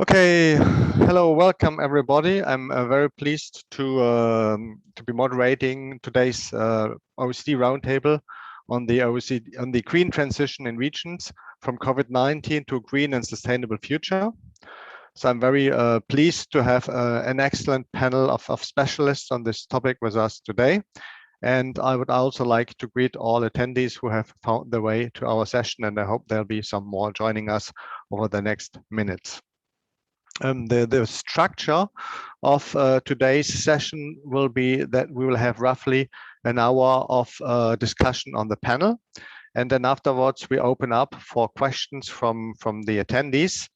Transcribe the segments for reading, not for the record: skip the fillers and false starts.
Okay, hello, welcome everybody. I'm very pleased to be moderating today's OECD Roundtable on the green transition in regions from COVID-19 to a green and sustainable future. So I'm very pleased to have an excellent panel of specialists on this topic with us today. And I would also like to greet all attendees who have found their way to our session, and I hope there'll be some more joining us over the next minutes. The structure of today's session will be that we will have roughly an hour of discussion on the panel. And then afterwards, we open up for questions from the attendees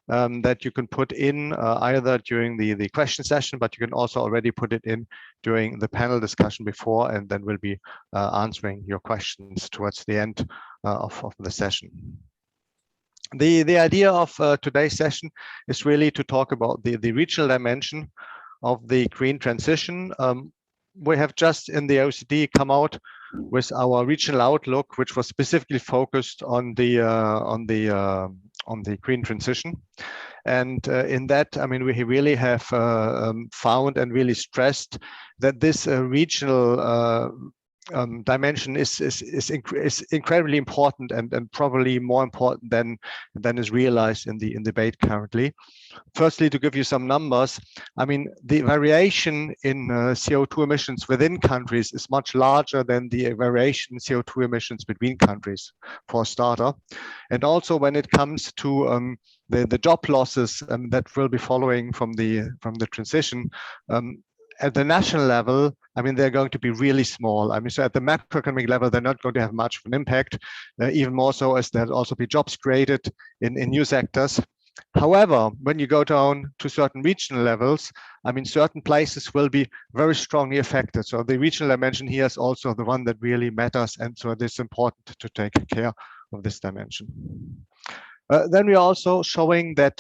that you can put in either during the question session, but you can also already put it in during the panel discussion before, and then we'll be answering your questions towards the end of the session. The idea of today's session is really to talk about the regional dimension of the green transition. We have just in the OECD come out with our regional outlook, which was specifically focused on the green transition. And in that, I mean, we really have found and really stressed that this regional dimension is incredibly important and probably more important than is realized in the debate currently. Firstly, to give you some numbers, I mean, the variation in CO2 emissions within countries is much larger than the variation in CO2 emissions between countries, for a starter. And also when it comes to the job losses that will be following from the transition, at the national level, I mean, they're going to be really small. I mean, so at the macroeconomic level, they're not going to have much of an impact, even more so as there'll also be jobs created in new sectors. However, when you go down to certain regional levels, I mean, certain places will be very strongly affected. So the regional dimension here is also the one that really matters. And so it is important to take care of this dimension. Then we're also showing that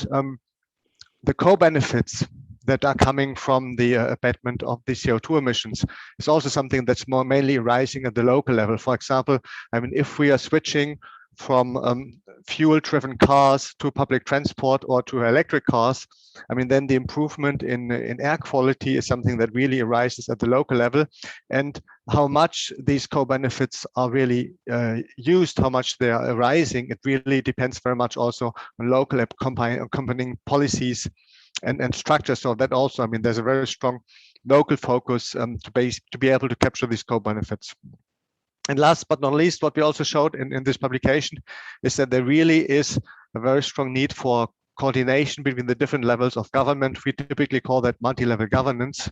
the co-benefits that are coming from the abatement of the CO2 emissions is also something that's more mainly rising at the local level. For example, I mean, if we are switching from fuel-driven cars to public transport or to electric cars, I mean, then the improvement in air quality is something that really arises at the local level. And how much these co-benefits are really used, how much they are arising, it really depends very much also on local accompanying policies and structure. So that also, I mean, there's a very strong local focus to be able to capture these co-benefits. And last but not least, what we also showed in this publication is that there really is a very strong need for coordination between the different levels of government. We typically call that multi-level governance,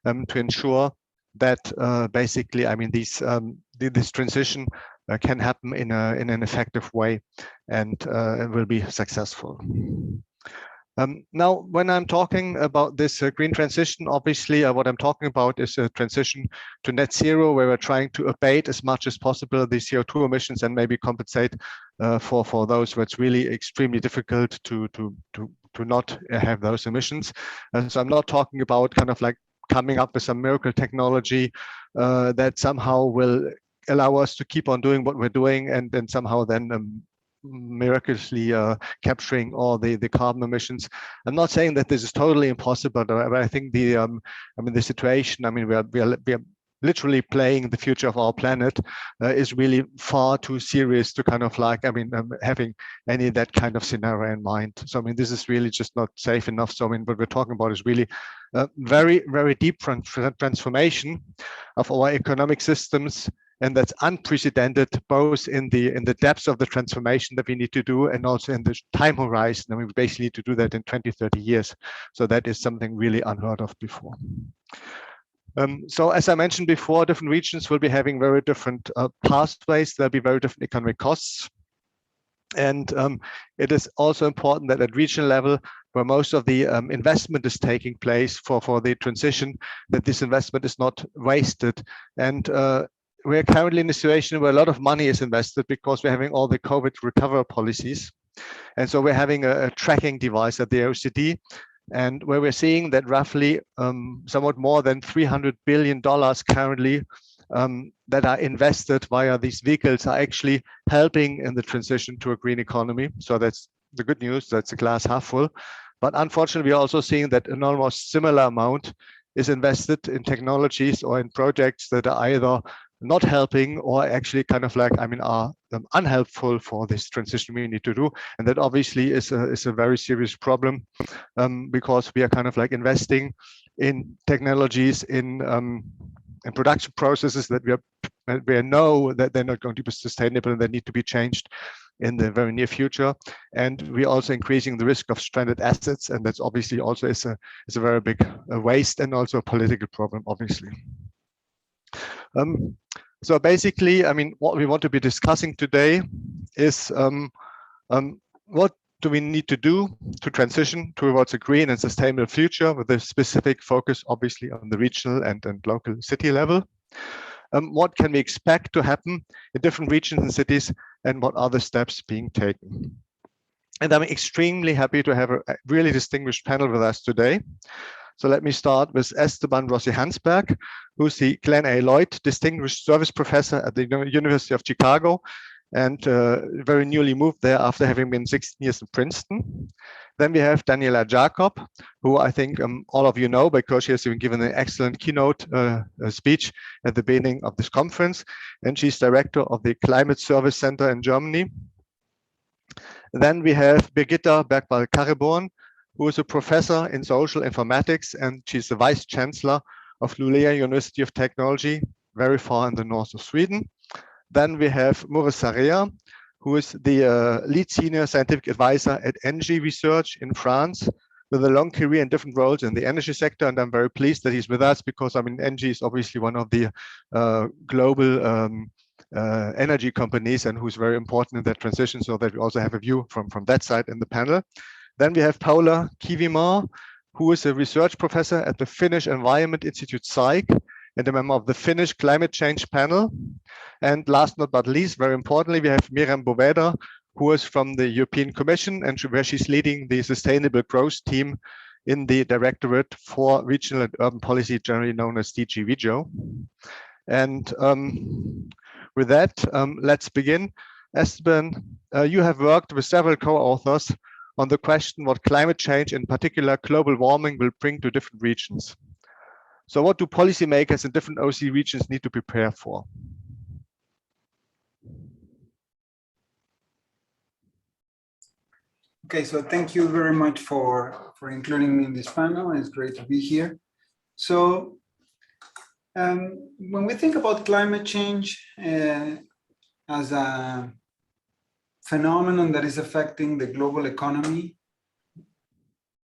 to ensure that basically, I mean, this transition can happen in an effective way and will be successful. Now, when I'm talking about this green transition, obviously what I'm talking about is a transition to net zero, where we're trying to abate as much as possible the CO2 emissions and maybe compensate for those where it's really extremely difficult to not have those emissions. And so I'm not talking about kind of like coming up with some miracle technology that somehow will allow us to keep on doing what we're doing and then somehow then miraculously capturing all the carbon emissions. I'm not saying that this is totally impossible, but I think I mean, the situation, I mean, we are literally playing the future of our planet is really far too serious to kind of like, I mean, having any of that kind of scenario in mind. So, I mean, this is really just not safe enough. So, I mean, what we're talking about is really very, very deep transformation of our economic systems. And that's unprecedented, both in the depths of the transformation that we need to do and also in the time horizon. I mean, we basically need to do that in 20, 30 years. So that is something really unheard of before. So as I mentioned before, different regions will be having very different pathways. There'll be very different economic costs. And it is also important that at regional level, where most of the investment is taking place for the transition, that this investment is not wasted. And we're currently in a situation where a lot of money is invested because we're having all the COVID recovery policies. And so we're having a tracking device at the OECD, and where we're seeing that roughly somewhat more than $300 billion currently that are invested via these vehicles are actually helping in the transition to a green economy. So that's the good news, that's a glass half full. But unfortunately, we are also seeing that an almost similar amount is invested in technologies or in projects that are either not helping or actually kind of like, I mean, are unhelpful for this transition we need to do. And that obviously is a very serious problem, because we are kind of like investing in technologies, in production processes that we know that they're not going to be sustainable and they need to be changed in the very near future. And we're also increasing the risk of stranded assets, and that's obviously also is a very big waste and also a political problem, obviously. So basically, I mean, what we want to be discussing today is what do we need to do to transition towards a green and sustainable future, with a specific focus, obviously, on the regional and local city level. What can we expect to happen in different regions and cities, and what are the steps being taken? And I'm extremely happy to have a really distinguished panel with us today. So let me start with Esteban Rossi-Hansberg, who's the Glenn A. Lloyd Distinguished Service Professor at the University of Chicago, and very newly moved there after having been 16 years in Princeton. Then we have Daniela Jacob, who I think all of you know because she has been given an excellent keynote speech at the beginning of this conference, and she's director of the Climate Service Center in Germany. Then we have Birgitta Bergvall-Karreborn, who is a professor in social informatics, and she's the vice chancellor of Luleå University of Technology, very far in the north of Sweden. Then we have Maurice Sarrea, who is the lead senior scientific advisor at Engie Research in France, with a long career in different roles in the energy sector. And I'm very pleased that he's with us because, I mean, Engie is obviously one of the global energy companies and who's very important in that transition, so that we also have a view from that side in the panel. Then we have Paula Kivimar, who is a research professor at the Finnish Environment Institute Psych and a member of the Finnish Climate Change Panel. And last but not least, very importantly, we have Miriam Boveda, who is from the European Commission and where she's leading the Sustainable Growth team in the Directorate for Regional and Urban Policy, generally known as DG Regio. And with that, let's begin. Esteban, you have worked with several co-authors on the question what climate change, in particular global warming, will bring to different regions. So what do policymakers in different OECD regions need to prepare for? Okay, so thank you very much for including me in this panel. It's great to be here. So when we think about climate change as a phenomenon that is affecting the global economy,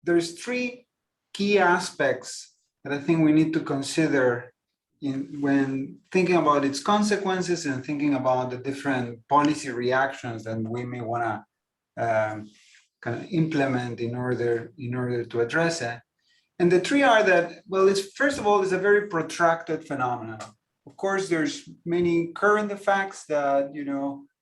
there's three key aspects that I think we need to consider when thinking about its consequences and thinking about the different policy reactions that we may want to kind of implement in order to address it. And the three are that, well, first of all, it's a very protracted phenomenon. Of course, there's many current effects that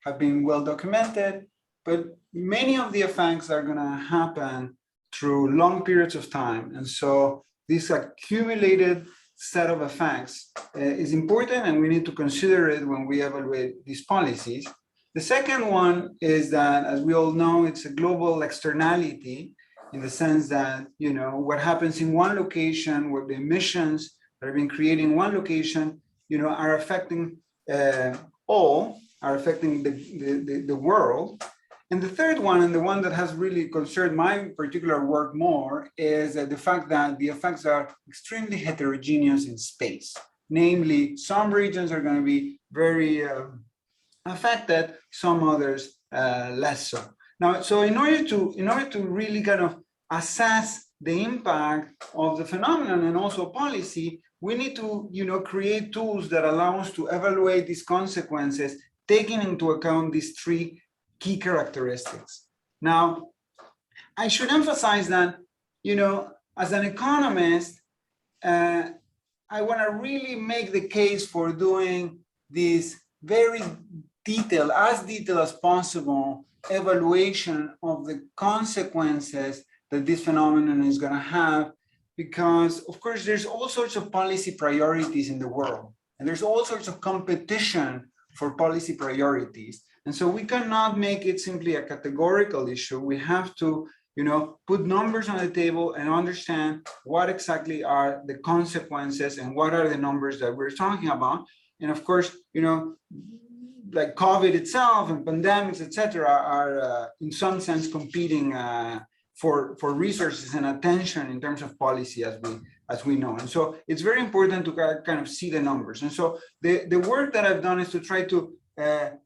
have been well documented, but many of the effects are going to happen through long periods of time. And so this accumulated set of effects is important, and we need to consider it when we evaluate these policies. The second one is that, as we all know, it's a global externality, in the sense that, what happens in one location, where the emissions that have been created in one location, are affecting are affecting the world. And the third one, and the one that has really concerned my particular work more, is the fact that the effects are extremely heterogeneous in space. Namely, some regions are going to be very affected, some others less so. Now, so in order to really kind of assess the impact of the phenomenon and also policy, we need to create tools that allow us to evaluate these consequences, taking into account these three key characteristics. Now, I should emphasize that, as an economist, I want to really make the case for doing this very detailed as possible evaluation of the consequences that this phenomenon is going to have, because, of course, there's all sorts of policy priorities in the world, and there's all sorts of competition for policy priorities. And so we cannot make it simply a categorical issue. We have to put numbers on the table and understand what exactly are the consequences and what are the numbers that we're talking about. And of course, like COVID itself and pandemics, etc., are in some sense competing for resources and attention in terms of policy, as we know. And so it's very important to kind of see the numbers. And so the work that I've done is to try to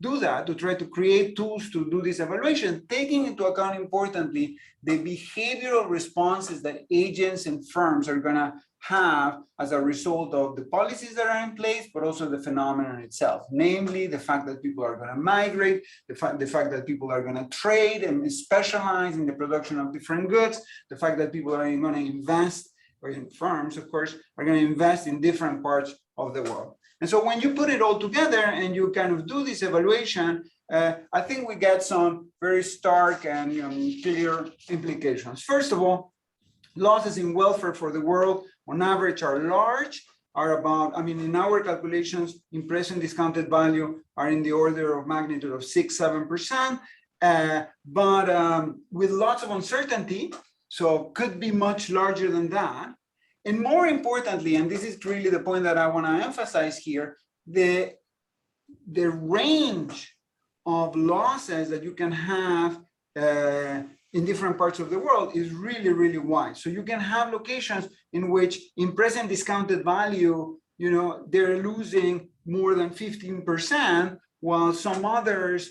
do that, to try to create tools to do this evaluation, taking into account, importantly, the behavioral responses that agents and firms are going to have as a result of the policies that are in place, but also the phenomenon itself, namely the fact that people are going to migrate, the fact that people are going to trade and specialize in the production of different goods, the fact that people are going to invest, or in firms, of course, are going to invest in different parts of the world. And so when you put it all together and you kind of do this evaluation, I think we get some very stark and clear implications. First of all, losses in welfare for the world on average are large, are about, in our calculations, in present discounted value are in the order of magnitude of 6-7%, but with lots of uncertainty, so could be much larger than that. And more importantly, and this is really the point that I want to emphasize here, the range of losses that you can have in different parts of the world is really, really wide. So you can have locations in which in present discounted value, they're losing more than 15%, while some others,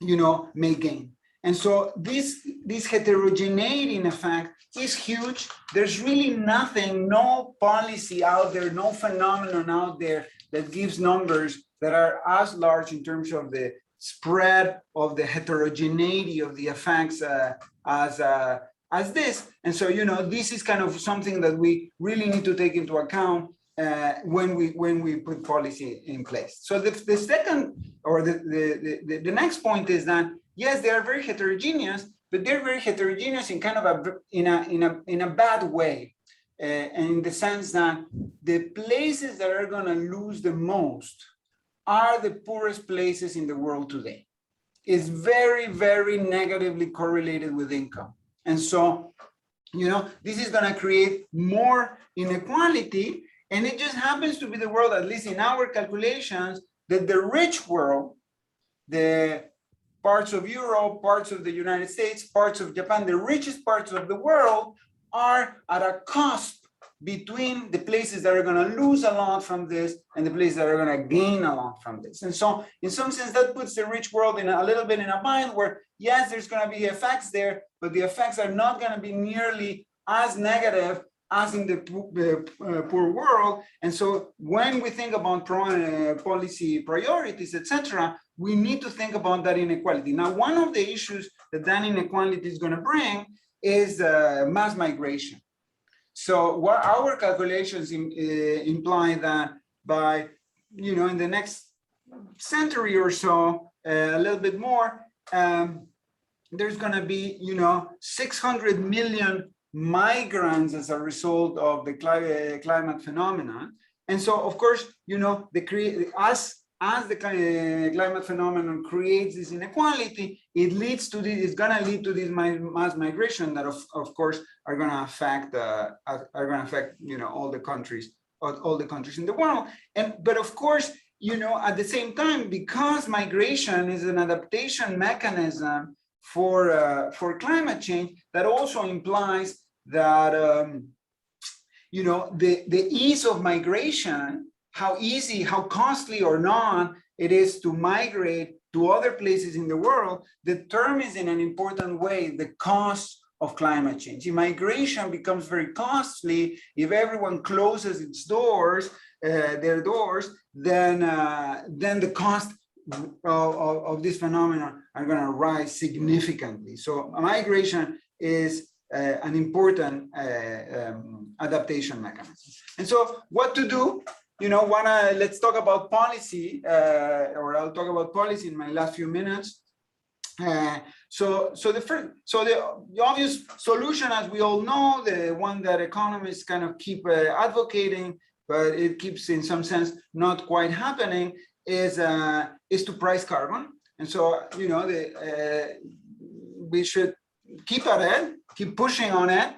may gain. And so this heterogeneity, in effect, is huge. There's really nothing, no policy out there, no phenomenon out there that gives numbers that are as large in terms of the spread of the heterogeneity of the effects as this. And so, this is kind of something that we really need to take into account when we put policy in place. So the second, or the next point is that, yes, they are very heterogeneous, but they're very heterogeneous in kind of in a bad way, and in the sense that the places that are going to lose the most are the poorest places in the world today. It's very, very negatively correlated with income, and so this is going to create more inequality, and it just happens to be the world, at least in our calculations, that the rich world, the parts of Europe, parts of the United States, parts of Japan, the richest parts of the world are at a cusp between the places that are going to lose a lot from this and the places that are going to gain a lot from this. And so in some sense, that puts the rich world in a little bit in a bind where, yes, there's going to be effects there, but the effects are not going to be nearly as negative as in the poor world. And so when we think about policy priorities, etc., we need to think about that inequality. Now, one of the issues that inequality is going to bring is mass migration. So what our calculations imply that by, in the next century or so, a little bit more, there's going to be, 600 million migrants as a result of the climate phenomenon. And so, of course, as the climate phenomenon creates this inequality, it leads to this. It's going to lead to this mass migration that, of course, are going to affect all the countries in the world. But of course, at the same time, because migration is an adaptation mechanism for climate change, that also implies that the ease of migration, how easy, how costly or not it is to migrate to other places in the world, determines in an important way the cost of climate change. If migration becomes very costly, if everyone closes its doors, their doors, then the cost of this phenomenon are going to rise significantly. So migration is an important adaptation mechanism. And so what to do? Let's talk about policy, or I'll talk about policy in my last few minutes. So the obvious solution, as we all know, the one that economists kind of keep advocating, but it keeps in some sense not quite happening, is to price carbon. And so we should keep at it, keep pushing on it.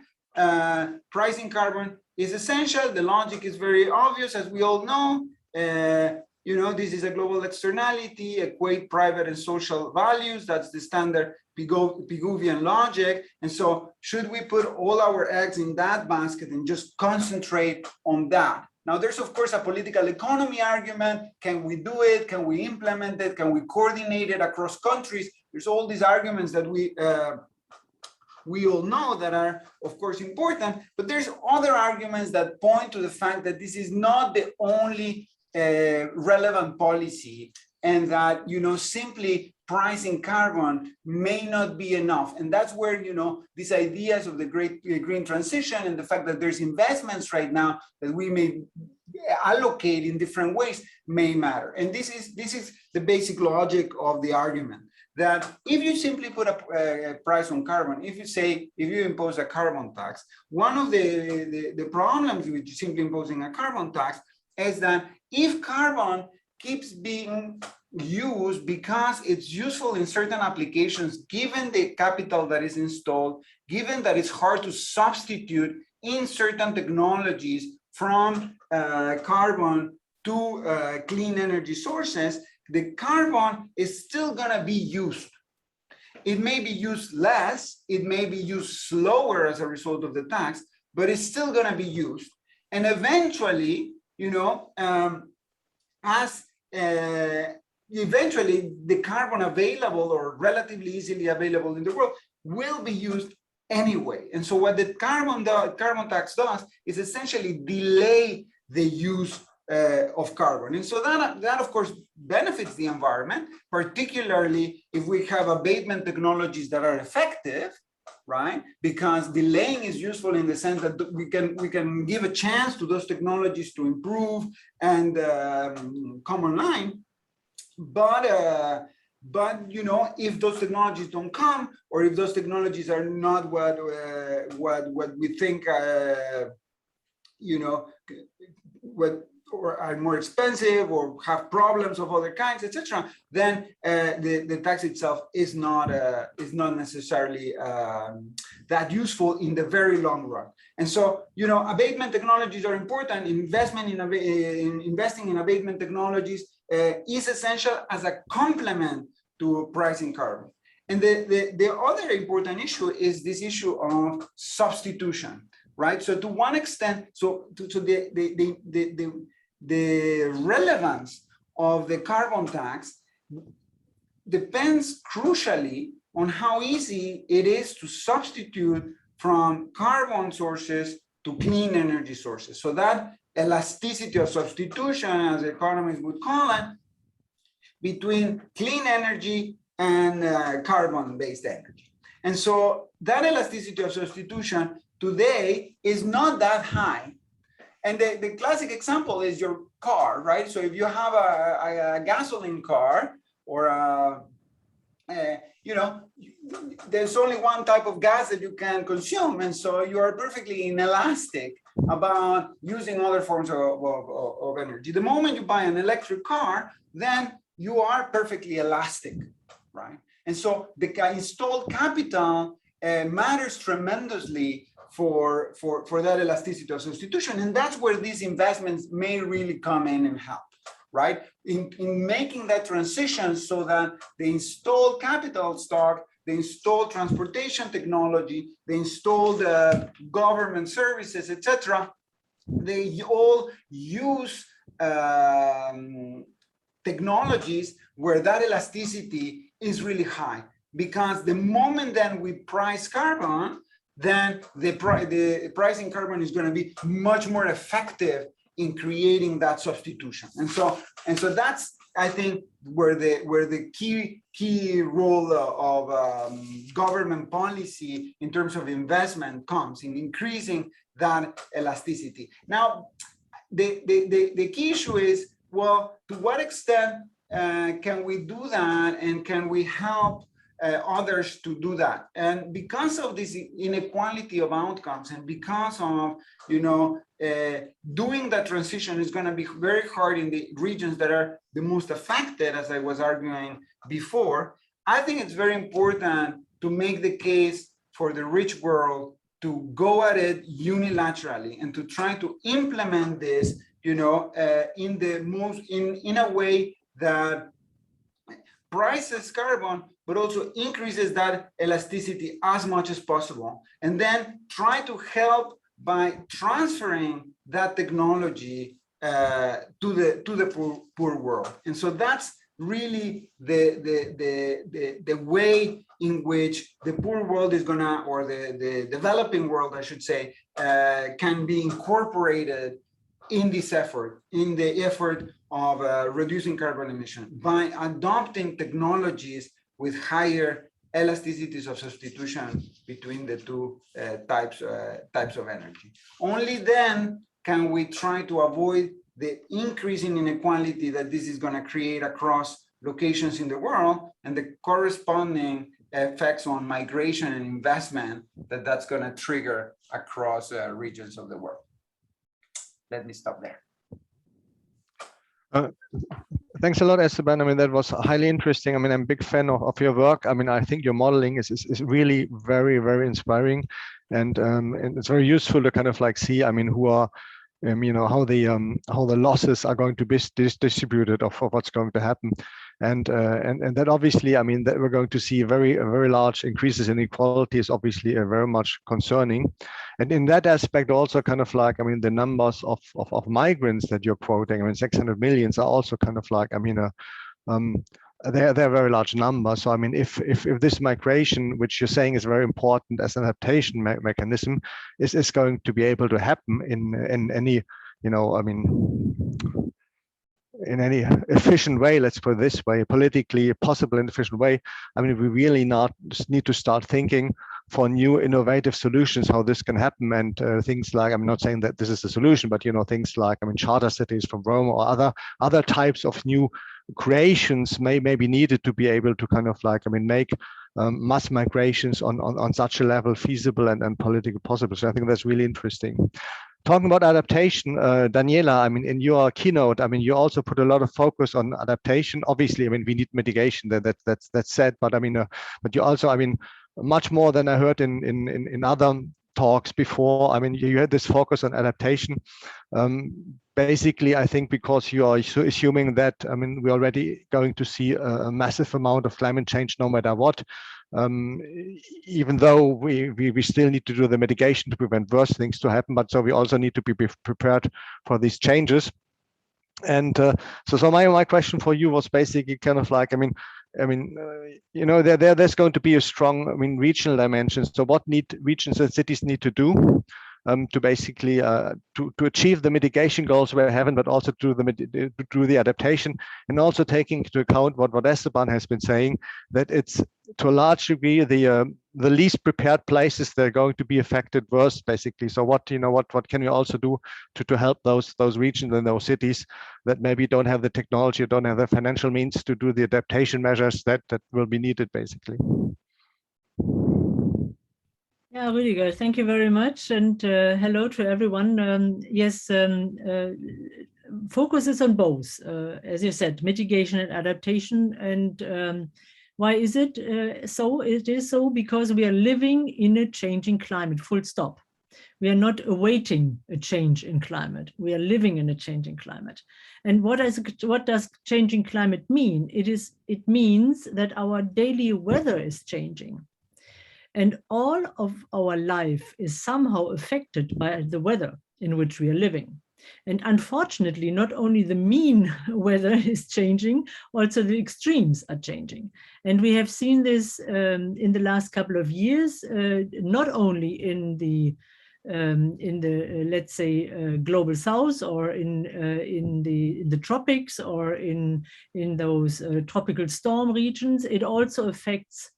Pricing carbon is essential. The logic is very obvious, as we all know. This is a global externality, equate private and social values. That's the standard Pigouvian logic. And so should we put all our eggs in that basket and just concentrate on that? Now, there's, of course, a political economy argument. Can we do it? Can we implement it? Can we coordinate it across countries? There's all these arguments that we all know that are, of course, important. But there's other arguments that point to the fact that this is not the only relevant policy, and that, simply pricing carbon may not be enough. And that's where, these ideas of the great green transition and the fact that there's investments right now that we may allocate in different ways may matter. And this is the basic logic of the argument, that if you simply put a price on carbon, if you impose a carbon tax, one of the problems with simply imposing a carbon tax is that if carbon keeps being used because it's useful in certain applications, given the capital that is installed, given that it's hard to substitute in certain technologies from carbon to clean energy sources, the carbon is still going to be used. It may be used less, it may be used slower as a result of the tax, but it's still going to be used. And eventually, eventually the carbon available or relatively easily available in the world will be used anyway. And so what the carbon tax does is essentially delay the use of carbon. And so that of course benefits the environment, particularly if we have abatement technologies that are effective, right? Because delaying is useful in the sense that we can give a chance to those technologies to improve and come online. But if those technologies don't come, or if those technologies are not what we think, or are more expensive or have problems of other kinds, etc., then the tax itself is not necessarily that useful in the very long run. And so, abatement technologies are important. Investing in abatement technologies is essential as a complement to pricing carbon. And the other important issue is this issue of substitution, right? So to one extent, the relevance of the carbon tax depends crucially on how easy it is to substitute from carbon sources to clean energy sources. So that elasticity of substitution, as economists would call it, between clean energy and carbon-based energy. And so that elasticity of substitution today is not that high. And the classic example is your car, right? So if you have a gasoline car, or there's only one type of gas that you can consume, and so you are perfectly inelastic about using other forms of energy. The moment you buy an electric car, then you are perfectly elastic, right? And so the installed capital matters tremendously for that elasticity of substitution. And that's where these investments may really come in and help, right? In making that transition so that the installed capital stock, the installed transportation technology, the installed government services, etc., they all use technologies where that elasticity is really high. Because the moment then we price carbon, then the pricing carbon is going to be much more effective in creating that substitution. And so that's, I think, where the key role of government policy in terms of investment comes in increasing that elasticity. Now, the key issue is, well, to what extent can we do that, and can we help others to do that? And because of this inequality of outcomes, and because of doing that transition is going to be very hard in the regions that are the most affected, as I was arguing before, I think it's very important to make the case for the rich world to go at it unilaterally and to try to implement this, in a way that prices carbon, but also increases that elasticity as much as possible, and then try to help by transferring that technology to the poor world. And so that's really the way in which the poor world is gonna, or the developing world, I should say, can be incorporated in this effort, in the effort of reducing carbon emission by adopting technologies with higher elasticities of substitution between the two types of energy. Only then can we try to avoid the increasing inequality that this is going to create across locations in the world and the corresponding effects on migration and investment that that's going to trigger across regions of the world. Let me stop there. Thanks a lot, Esteban. I mean, that was highly interesting. I mean, I'm a big fan of your work. I mean, I think your modeling is really very, very inspiring, and it's very useful to kind of like see, I mean, who are, how the losses are going to be distributed of what's going to happen, and that obviously, I mean, that we're going to see very large increases in inequality is obviously very much concerning, and in that aspect also kind of like, I mean, the numbers of migrants that you're quoting, I mean, 600 million are also kind of like, I mean, they're a very large number. So I mean, if this migration, which you're saying is very important as an adaptation mechanism, is going to be able to happen in any, I mean, in any efficient way, let's put it this way, politically possible and efficient way, I mean, we really need to start thinking for new innovative solutions how this can happen, and things like, I'm not saying that this is the solution, but things like, I mean, charter cities from Rome or other types of new creations may be needed to be able to kind of like, I mean, make mass migrations on such a level feasible and politically possible. So I think that's really interesting. Talking about adaptation, Daniela, I mean, in your keynote, I mean, you also put a lot of focus on adaptation. Obviously, I mean, we need mitigation. That's said, but I mean, but you also, I mean, much more than I heard in other talks before. I mean, you had this focus on adaptation. Basically, I think because you are assuming that, I mean, we're already going to see a massive amount of climate change no matter what. Even though we still need to do the mitigation to prevent worse things to happen, but so we also need to be prepared for these changes. And so my question for you was basically kind of like, I mean, there's going to be a strong, I mean, regional dimension. So what regions and cities need to do to basically to achieve the mitigation goals we're having, but also do the adaptation, and also taking into account what Esteban has been saying, that it's to a large degree the least prepared places that are going to be affected worst, basically. So what can we also do to help those regions and those cities that maybe don't have the technology or don't have the financial means to do the adaptation measures that will be needed, basically. Yeah, Rüdiger, thank you very much, and hello to everyone. Yes, focus is on both, as you said, mitigation and adaptation. And why is it so? It is so because we are living in a changing climate, full stop. We are not awaiting a change in climate. We are living in a changing climate. And what does changing climate mean? It means that our daily weather is changing. And all of our life is somehow affected by the weather in which we are living. And unfortunately, not only the mean weather is changing, also the extremes are changing. And we have seen this in the last couple of years, not only in the let's say global south, or in the tropics, or in those tropical storm regions. It also affects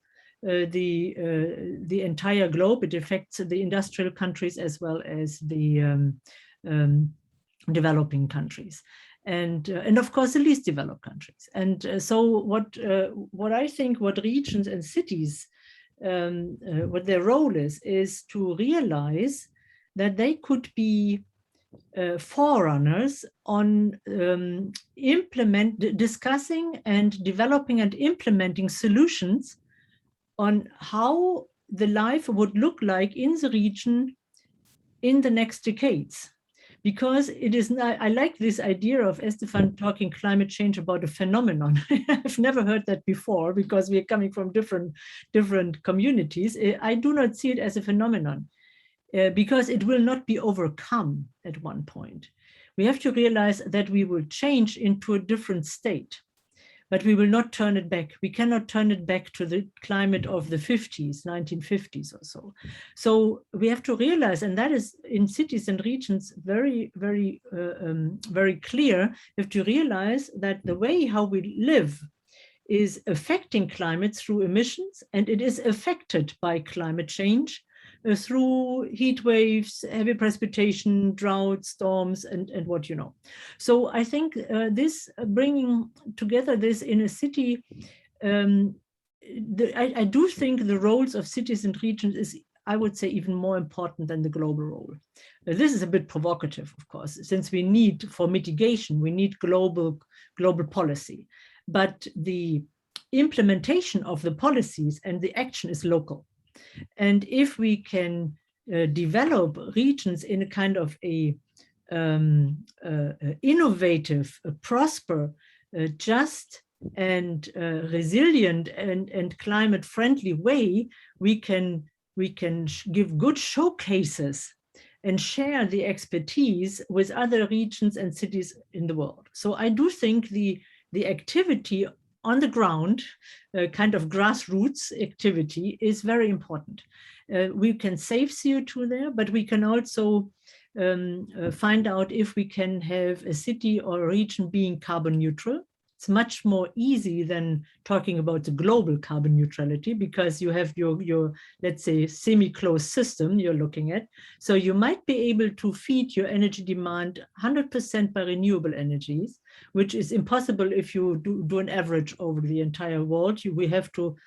the entire globe. It affects the industrial countries as well as the developing countries, and of course the least developed countries. And so what I think, what regions and cities, what their role is to realize that they could be forerunners on discussing and developing and implementing solutions on how the life would look like in the region in the next decades. Because it is not, I like this idea of Estefan talking climate change about a phenomenon. I've never heard that before because we are coming from different communities. I do not see it as a phenomenon because it will not be overcome at one point. We have to realize that we will change into a different state, but we will not turn it back. We cannot turn it back to the climate of the 50s, 1950s or so. So we have to realize, and that is in cities and regions very, very, very clear. We have to realize that the way how we live is affecting climate through emissions, and it is affected by climate change through heat waves, heavy precipitation, drought, storms, and what you know. So I think this bringing together this in a city, I do think the roles of cities and regions is, I would say, even more important than the global role. This is a bit provocative, of course, since we need, for mitigation, we need global policy. But the implementation of the policies and the action is local. And if we can develop regions in a kind of a innovative, prosper, just and resilient and climate-friendly way, we can give good showcases and share the expertise with other regions and cities in the world. So I do think the activity on the ground, kind of grassroots activity, is very important. We can save CO2 there, but we can also find out if we can have a city or a region being carbon neutral. It's much more easy than talking about the global carbon neutrality because you have your let's say, semi-closed system you're looking at. So you might be able to feed your energy demand 100% by renewable energies, which is impossible if you do an average over the entire world. We have to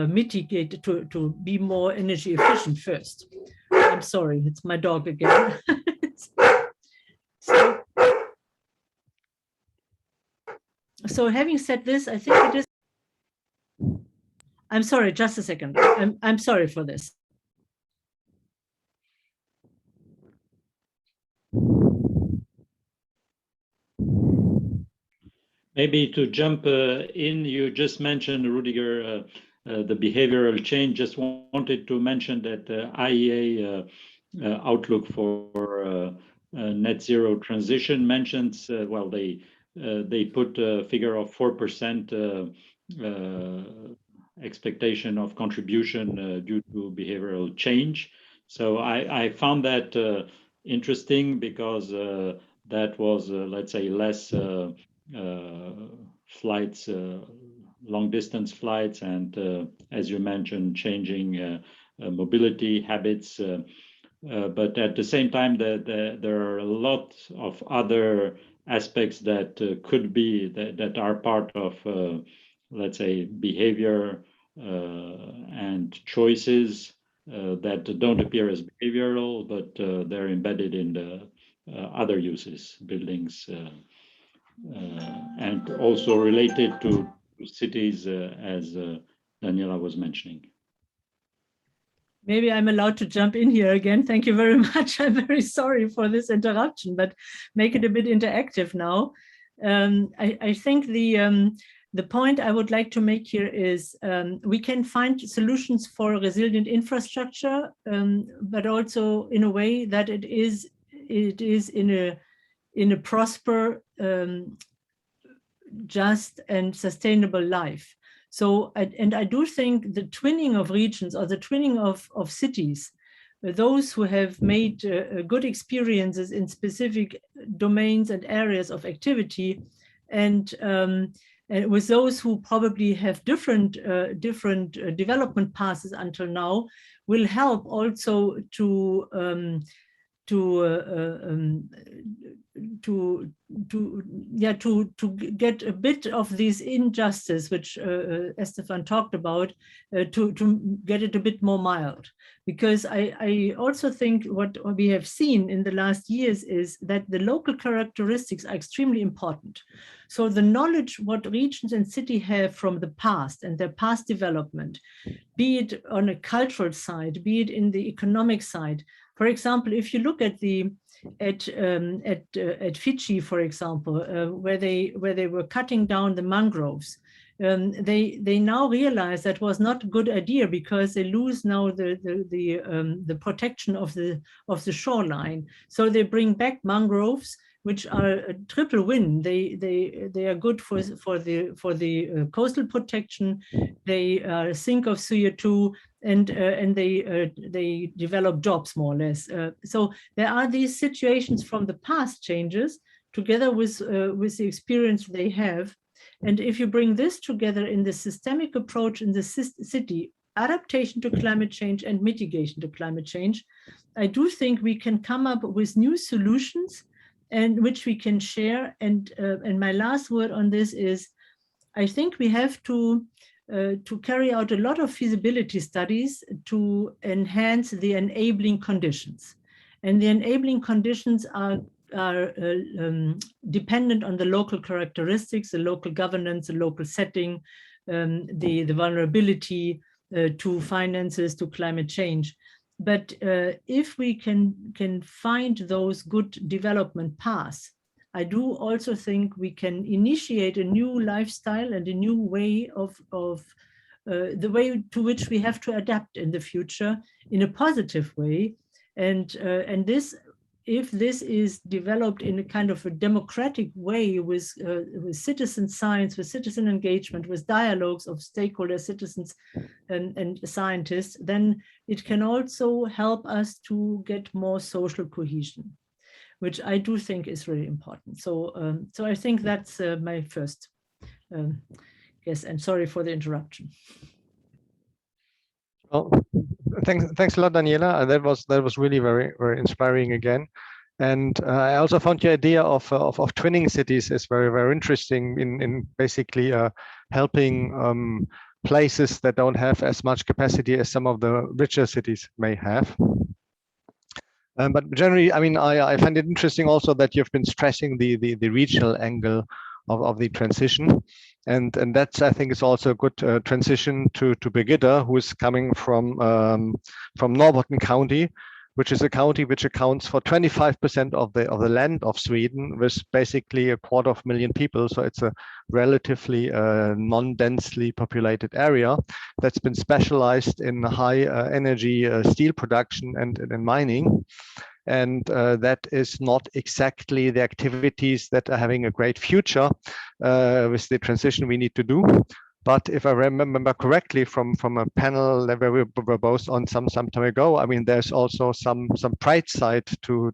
mitigate, to be more energy efficient first. I'm sorry, it's my dog again. So having said this, I think it is. I'm sorry, just a second. I'm sorry for this. Maybe to jump in, you just mentioned, Rudiger, the behavioral change. Just wanted to mention that IEA outlook for net zero transition mentions, well, they put a figure of 4% expectation of contribution due to behavioral change. So I found that interesting because that was, let's say, less flights, long distance flights, and as you mentioned, changing mobility habits. But at the same time, there are a lot of other aspects that could be, that are part of, let's say, behavior and choices that don't appear as behavioral, but they're embedded in the other uses, buildings, and also related to cities, as Daniela was mentioning. Maybe I'm allowed to jump in here again. Thank you very much. I'm very sorry for this interruption, but make it a bit interactive now. I think the point I would like to make here is we can find solutions for resilient infrastructure, but also in a way that it is in a prosper, just and sustainable life. So, and I do think the twinning of regions or the twinning of cities, those who have made good experiences in specific domains and areas of activity, and with those who probably have different development paths until now, will help also to get a bit of this injustice, which Estefan talked about, to get it a bit more mild. Because I also think what we have seen in the last years is that the local characteristics are extremely important. So the knowledge what regions and cities have from the past and their past development, be it on a cultural side, be it in the economic side. For example, if you look at Fiji, for example, where they were cutting down the mangroves, they now realize that was not a good idea, because they lose now the protection of the shoreline. So they bring back mangroves, which are a triple win. They are good for the coastal protection. They sink of CO2, and they develop jobs, more or less. So there are these situations from the past changes together with the experience they have. And if you bring this together in the systemic approach in the city, adaptation to climate change and mitigation to climate change, I do think we can come up with new solutions and which we can share. And my last word on this is, I think we have to carry out a lot of feasibility studies to enhance the enabling conditions. And the enabling conditions are dependent on the local characteristics, the local governance, the local setting, the vulnerability to finances, to climate change. But if we can find those good development paths, I do also think we can initiate a new lifestyle and a new way of the way to which we have to adapt in the future in a positive way. And this, if this is developed in a kind of a democratic way with citizen science, with citizen engagement, with dialogues of stakeholders, citizens and scientists, then it can also help us to get more social cohesion, which I do think is really important. So I think that's my first guess, and sorry for the interruption. Well, thanks a lot, Daniela. That was really very, very inspiring again. And I also found the idea of twinning cities is very, very interesting in basically helping places that don't have as much capacity as some of the richer cities may have. But generally, I mean, I find it interesting also that you've been stressing the regional angle of the transition. And that's, I think, is also a good transition to Birgitta, who is coming from Northbourton County, which is a county which accounts for 25% of the land of Sweden, with basically 250,000 people. So it's a relatively non-densely populated area that's been specialized in high energy steel production and mining. And that is not exactly the activities that are having a great future with the transition we need to do. But if I remember correctly from a panel that we were both on some time ago, I mean, there's also some bright side to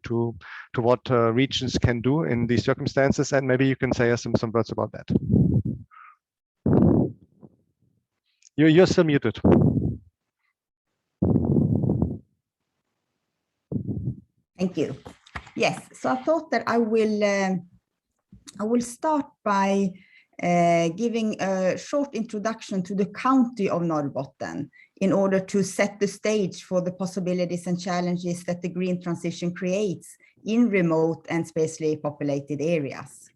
what regions can do in these circumstances. And maybe you can say us some words about that. You're still muted. Thank you. Yes, so I thought that I will start by giving a short introduction to the county of Northbotten in order to set the stage for the possibilities and challenges that the green transition creates in remote and sparsely populated areas.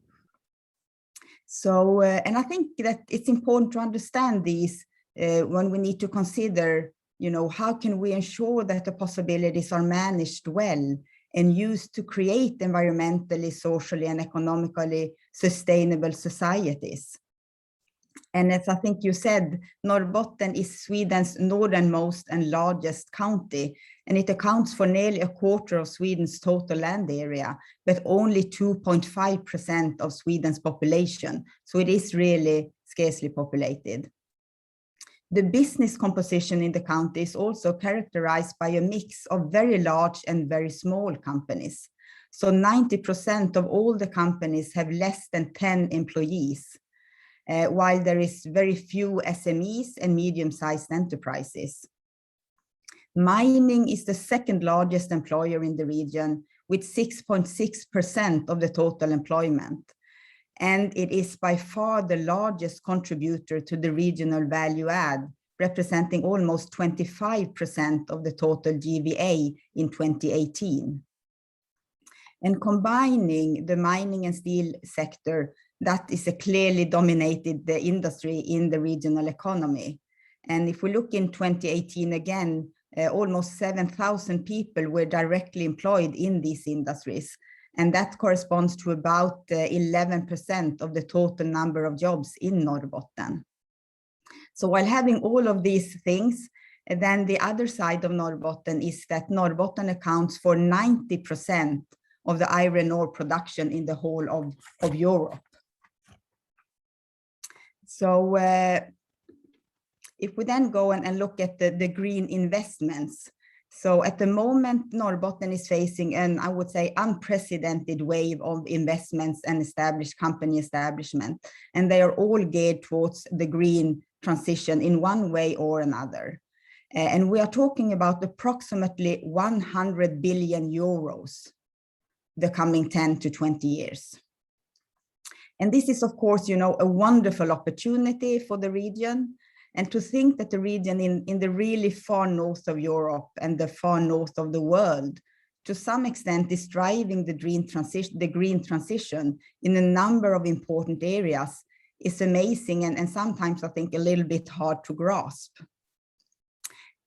So, and I think that it's important to understand these when we need to consider, you know, how can we ensure that the possibilities are managed well and used to create environmentally, socially, and economically sustainable societies. And as I think you said, Norrbotten is Sweden's northernmost and largest county, and it accounts for nearly a quarter of Sweden's total land area, but only 2.5% of Sweden's population. So it is really scarcely populated. The business composition in the county is also characterized by a mix of very large and very small companies. So 90% of all the companies have less than 10 employees, while there is very few SMEs and medium-sized enterprises. Mining is the second largest employer in the region, with 6.6% of the total employment. And it is by far the largest contributor to the regional value add, representing almost 25% of the total GVA in 2018. And combining the mining and steel sector, that is a clearly dominated the industry in the regional economy. And if we look in 2018 again, almost 7,000 people were directly employed in these industries. And that corresponds to about 11% of the total number of jobs in Northbourton. So while having all of these things, then the other side of Northbourton is that Northbourton accounts for 90% of the iron ore production in the whole of Europe. So if we then go and look at the green investments, so at the moment, Northbourton is facing an, I would say, unprecedented wave of investments and company establishment, and they are all geared towards the green transition in one way or another. And we are talking about approximately 100 billion euros the coming 10 to 20 years. And this is, of course, a wonderful opportunity for the region. And to think that the region in the really far north of Europe and the far north of the world, to some extent, is driving the green transition in a number of important areas is amazing and sometimes I think a little bit hard to grasp.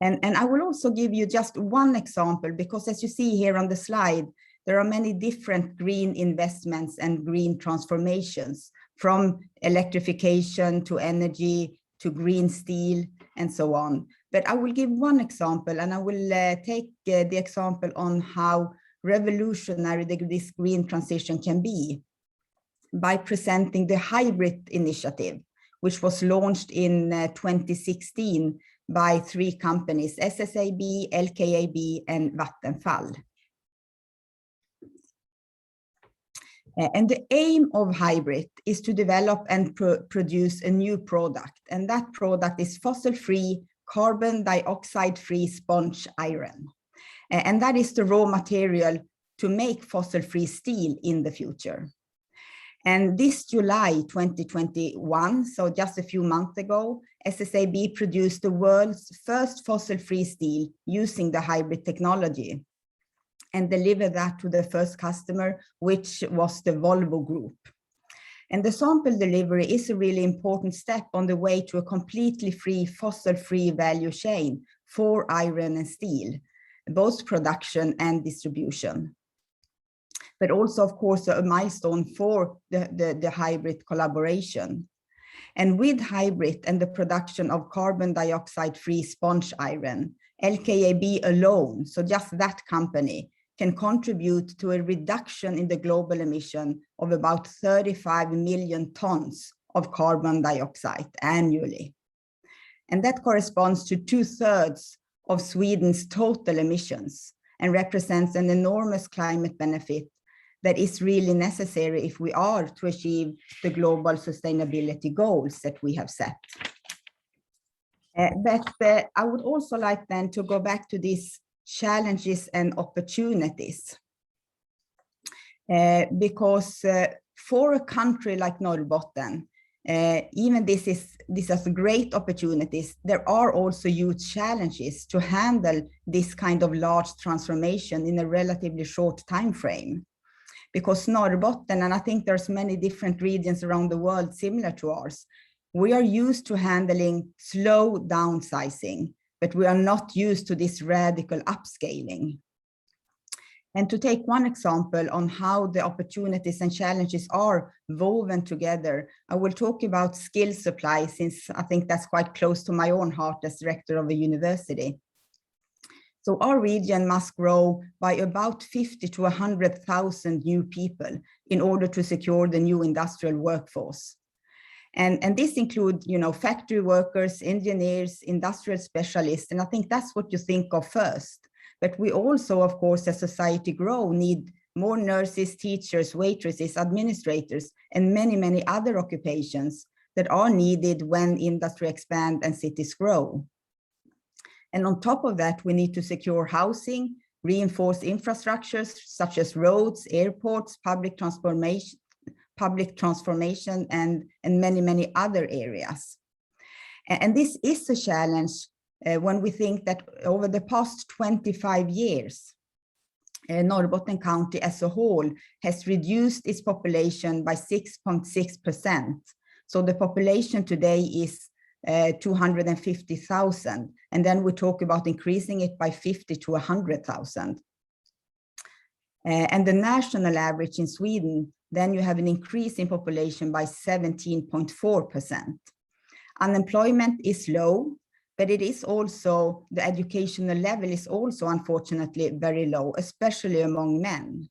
And I will also give you just one example, because as you see here on the slide, there are many different green investments and green transformations, from electrification to energy to green steel and so on. But I will give one example, and I will take the example on how revolutionary this green transition can be by presenting the hybrid initiative, which was launched in 2016 by 3 companies, SSAB, LKAB, and Vattenfall. And the aim of hybrid is to develop and produce a new product. And that product is fossil-free, carbon dioxide-free sponge iron. And that is the raw material to make fossil-free steel in the future. And this July 2021, so just a few months ago, SSAB produced the world's first fossil-free steel using the hybrid technology, and deliver that to the first customer, which was the Volvo Group. And the sample delivery is a really important step on the way to a completely free, fossil-free value chain for iron and steel, both production and distribution. But also, of course, a milestone for the hybrid collaboration. And with hybrid and the production of carbon dioxide-free sponge iron, LKAB alone, so just that company, can contribute to a reduction in the global emission of about 35 million tons of carbon dioxide annually. And that corresponds to 2/3 of Sweden's total emissions and represents an enormous climate benefit that is really necessary if we are to achieve the global sustainability goals that we have set. But I would also like then to go back to these challenges and opportunities. Because for a country like Northbourton, even this has great opportunities, there are also huge challenges to handle this kind of large transformation in a relatively short time frame. Because Northbourton, and I think there's many different regions around the world similar to ours, we are used to handling slow downsizing, but we are not used to this radical upscaling. And to take one example on how the opportunities and challenges are woven together, I will talk about skill supply, since I think that's quite close to my own heart as director of a university. So our region must grow by about 50 to 100,000 new people in order to secure the new industrial workforce. And this includes, factory workers, engineers, industrial specialists, and I think that's what you think of first. But we also, of course, as society grow, need more nurses, teachers, waitresses, administrators, and many, many other occupations that are needed when industry expands and cities grow. And on top of that, we need to secure housing, reinforce infrastructures such as roads, airports, public transformation, and many, many other areas. And this is a challenge when we think that over the past 25 years, Northbotten County as a whole has reduced its population by 6.6%. So the population today is 250,000, and then we talk about increasing it by 50 to 100,000. And the national average in Sweden, then you have an increase in population by 17.4%. Unemployment is low, but it is also, the educational level is also unfortunately very low, especially among men.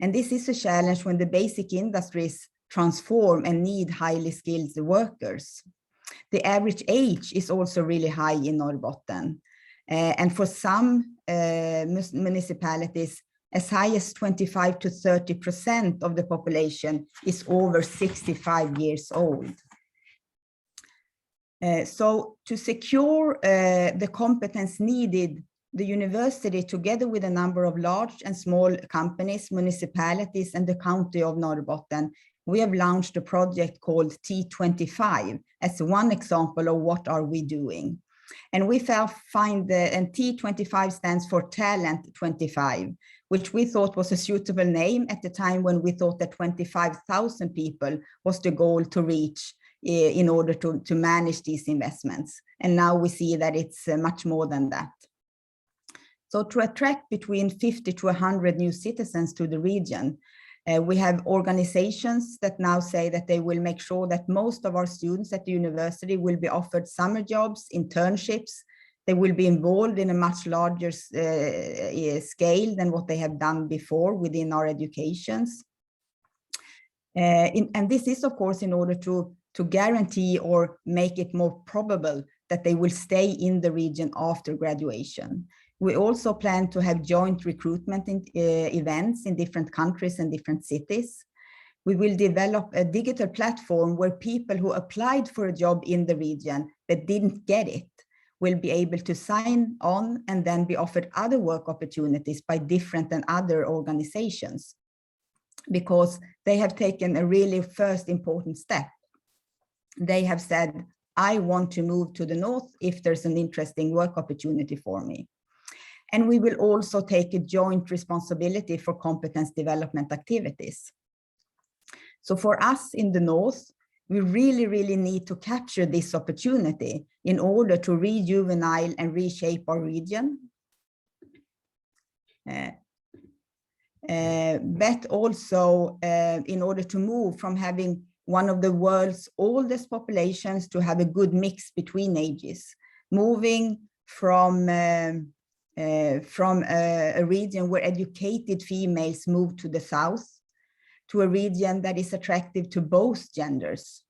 And this is a challenge when the basic industries transform and need highly skilled workers. The average age is also really high in Norrbotten. And for some municipalities, as high as 25 to 30% of the population is over 65 years old. So to secure the competence needed, the university, together with a number of large and small companies, municipalities, and the county of Norrbotten, we have launched a project called T25 as one example of what are we doing. And we find and T25 stands for Talent 25, which we thought was a suitable name at the time when we thought that 25,000 people was the goal to reach in order to manage these investments. And now we see that it's much more than that. So to attract between 50 to 100 new citizens to the region, we have organizations that now say that they will make sure that most of our students at the university will be offered summer jobs, internships. They will be involved in a much larger scale than what they have done before within our educations. And this is, of course, in order to guarantee or make it more probable that they will stay in the region after graduation. We also plan to have joint recruitment events in different countries and different cities. We will develop a digital platform where people who applied for a job in the region but didn't get it will be able to sign on and then be offered other work opportunities by different and other organizations, because they have taken a really first important step. They have said, I want to move to the north if there's an interesting work opportunity for me. And we will also take a joint responsibility for competence development activities. So for us in the north, we really, really need to capture this opportunity in order to rejuvenate and reshape our region. But also in order to move from having one of the world's oldest populations to have a good mix between ages, moving from a region where educated females move to the south to a region that is attractive to both genders.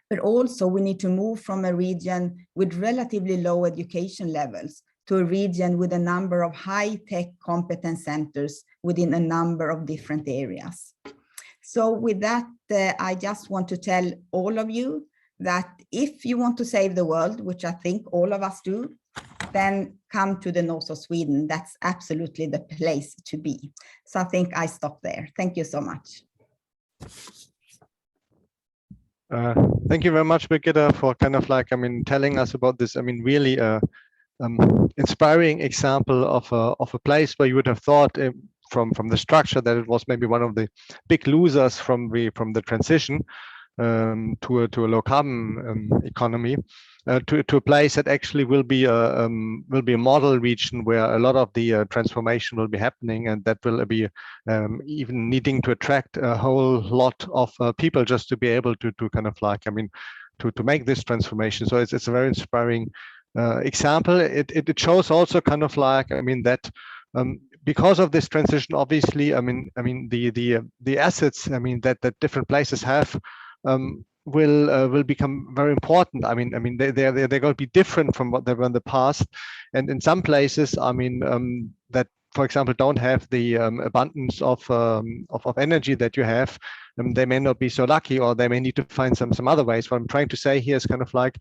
But also we need to move from a region with relatively low education levels to a region with a number of high-tech competence centers within a number of different areas. So with that, I just want to tell all of you that if you want to save the world, which I think all of us do, then come to the north of Sweden. That's absolutely the place to be. So I think I stop there. Thank you so much. Thank you very much, Birgitta, for kind of like, telling us about this, really inspiring example of a place where you would have thought from the structure that it was maybe one of the big losers from the transition to a low carbon economy, to a place that actually will be a model region where a lot of the transformation will be happening, and that will be even needing to attract a whole lot of people just to be able to kind of like to make this transformation. So it's a very inspiring example. It shows also kind of like that because of this transition, obviously, the assets that different places have will become very important. They're going to be different from what they were in the past, and in some places, that, for example, don't have the abundance of energy that you have, they may not be so lucky, or they may need to find some other ways. What I'm trying to say here is kind of like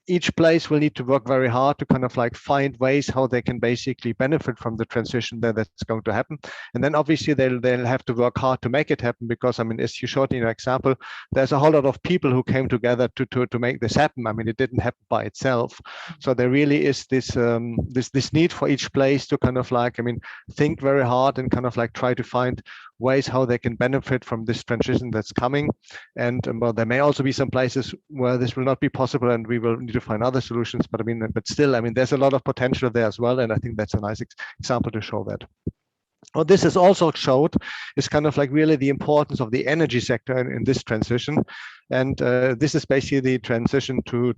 each place will need to work very hard to kind of like find ways how they can basically benefit from the transition that's going to happen. And then obviously they'll have to work hard to make it happen, because I mean, as you showed in your example, there's a whole lot of people who came together to make this happen. I mean, it didn't happen by itself. So there really is this this need for each place to kind of like, I mean, think very hard and kind of like try to find ways how they can benefit from this transition that's coming. And well, there may also be some places where this will not be possible and we will need to find other solutions, but I mean, but still, I mean, there's a lot of potential there as well, and I think that's a nice example to show that. What this has also showed is kind of like really the importance of the energy sector in this transition, and this is basically the transition to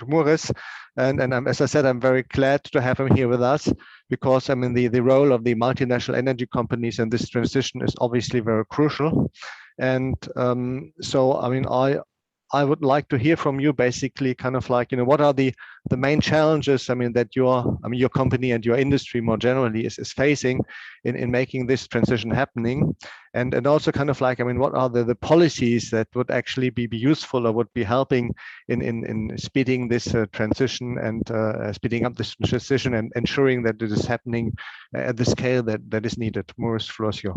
Muris, and as I said, I'm very glad to have him here with us, because I mean the role of the multinational energy companies in this transition is obviously very crucial, and so I mean I would like to hear from you basically kind of like, you know, what are the main challenges, I mean, that your company and your industry more generally is facing in making this transition happening, and also kind of like, I mean, what are the policies that would actually be useful or would be helping in speeding this transition and speeding up this transition and ensuring that it is happening at the scale that is needed. Maurice Flosio.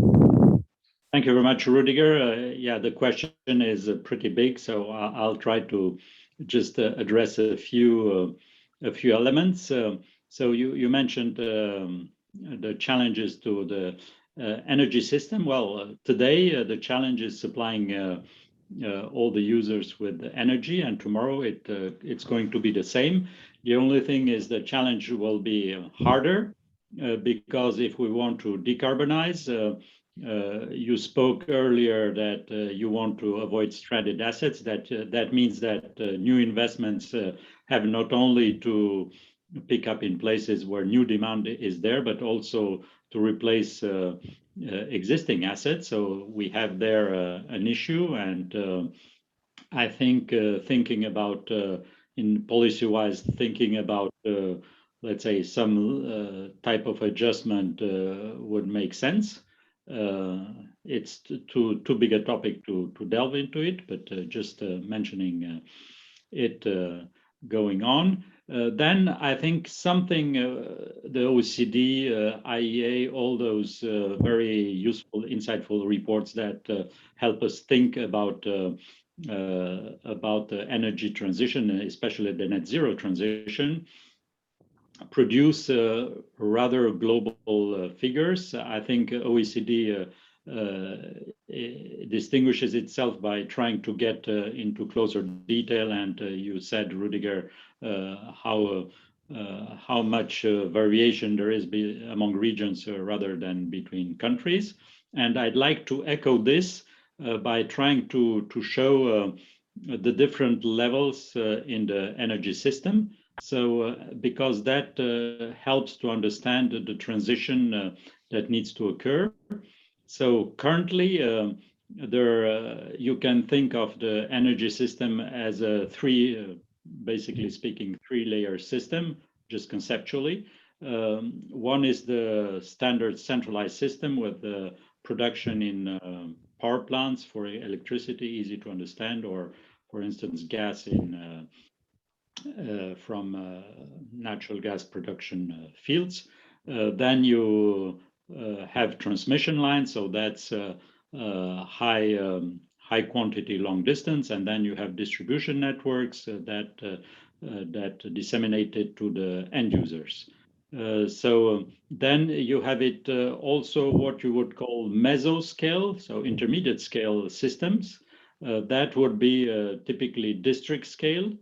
Thank you very much, Rudiger. Yeah, the question is pretty big, so I'll try to just address a few elements. So you mentioned the challenges to the energy system. Well, today the challenge is supplying all the users with energy, and tomorrow it's going to be the same. The only thing is the challenge will be harder because if we want to decarbonize. You spoke earlier that you want to avoid stranded assets. That means that new investments have not only to pick up in places where new demand is there, but also to replace existing assets. So we have there an issue, and I think thinking about in policy-wise, thinking about let's say some type of adjustment would make sense. It's too big a topic to delve into it, but just mentioning it going on. Then I think something the OECD, IEA, all those very useful, insightful reports that help us think about the energy transition, especially the net zero transition, produce rather global figures. I think OECD distinguishes itself by trying to get into closer detail, and you said, Rudiger, how much variation there is among regions rather than between countries. And I'd like to echo this by trying to show the different levels in the energy system. So because that helps to understand the transition that needs to occur. So currently, you can think of the energy system as a basically speaking, three-layer system, just conceptually. One is the standard centralized system with the production in power plants for electricity, easy to understand, or for instance, gas from natural gas production fields. Then you have transmission lines, so that's high quantity, long distance, and then you have distribution networks that disseminate it to the end users. So then you have it also what you would call mesoscale, so intermediate scale systems. That would be typically district scale.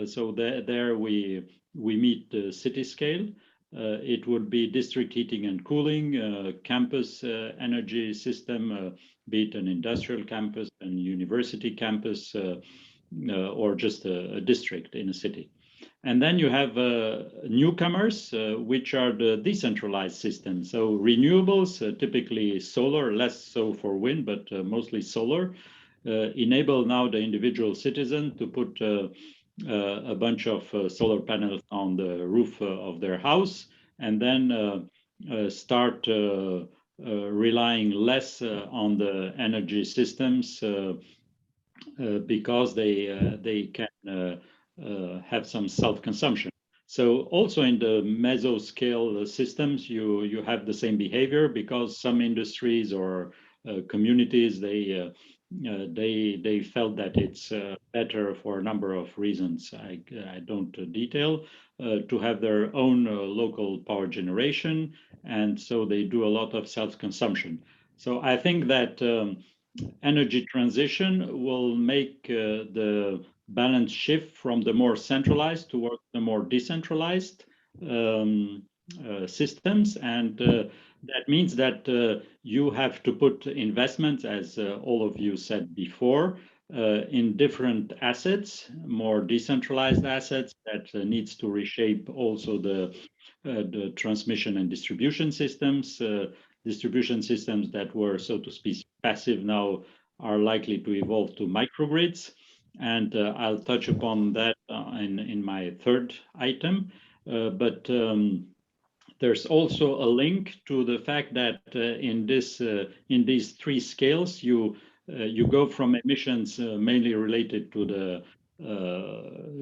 So there we meet the city scale. It would be district heating and cooling, campus energy system, be it an industrial campus, and university campus, or just a district in a city. And then you have newcomers, which are the decentralized systems. So renewables, typically solar, less so for wind, but mostly solar, enable now the individual citizen to put a bunch of solar panels on the roof of their house, and then start relying less on the energy systems because they can have some self-consumption. So also in the mesoscale systems, you have the same behavior, because some industries or communities, they felt that it's better for a number of reasons I don't detail, to have their own local power generation, and so they do a lot of self-consumption. So I think that energy transition will make the balance shift from the more centralized towards the more decentralized systems, and that means that you have to put investments, as all of you said before, in different assets, more decentralized assets that needs to reshape also the transmission and distribution systems. Distribution systems that were, so to speak, passive now are likely to evolve to microgrids. And I'll touch upon that in my third item. But there's also a link to the fact that in these three scales, you go from emissions mainly related to the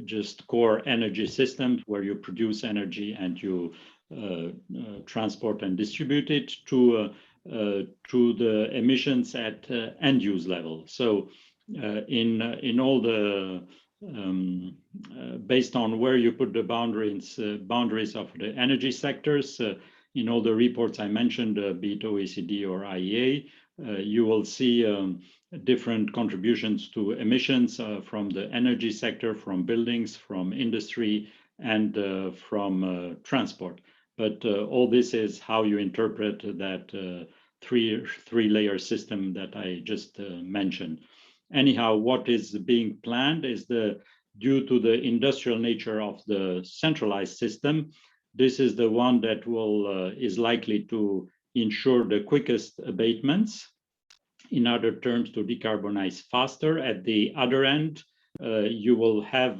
just core energy systems where you produce energy and you transport and distribute it, to the emissions at end use level. So in all the based on where you put the boundaries of the energy sectors, in all the reports I mentioned, be it OECD or IEA, you will see different contributions to emissions from the energy sector, from buildings, from industry, and from transport. But all this is how you interpret that three-layer system that I just mentioned. Anyhow, what is being planned is due to the industrial nature of the centralized system, this is the one that is likely to ensure the quickest abatements. In other terms, to decarbonize faster. At the other end, you will have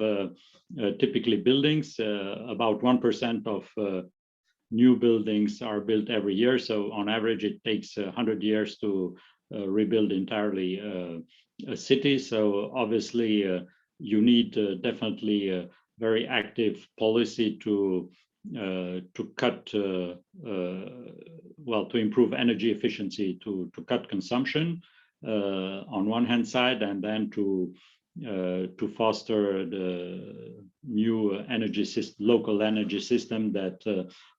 typically buildings, about 1% of new buildings are built every year. So on average, it takes 100 years to rebuild entirely a city. So obviously, you need definitely a very active policy to cut, to improve energy efficiency, to cut consumption on one hand side, and then to foster the new energy system, local energy system that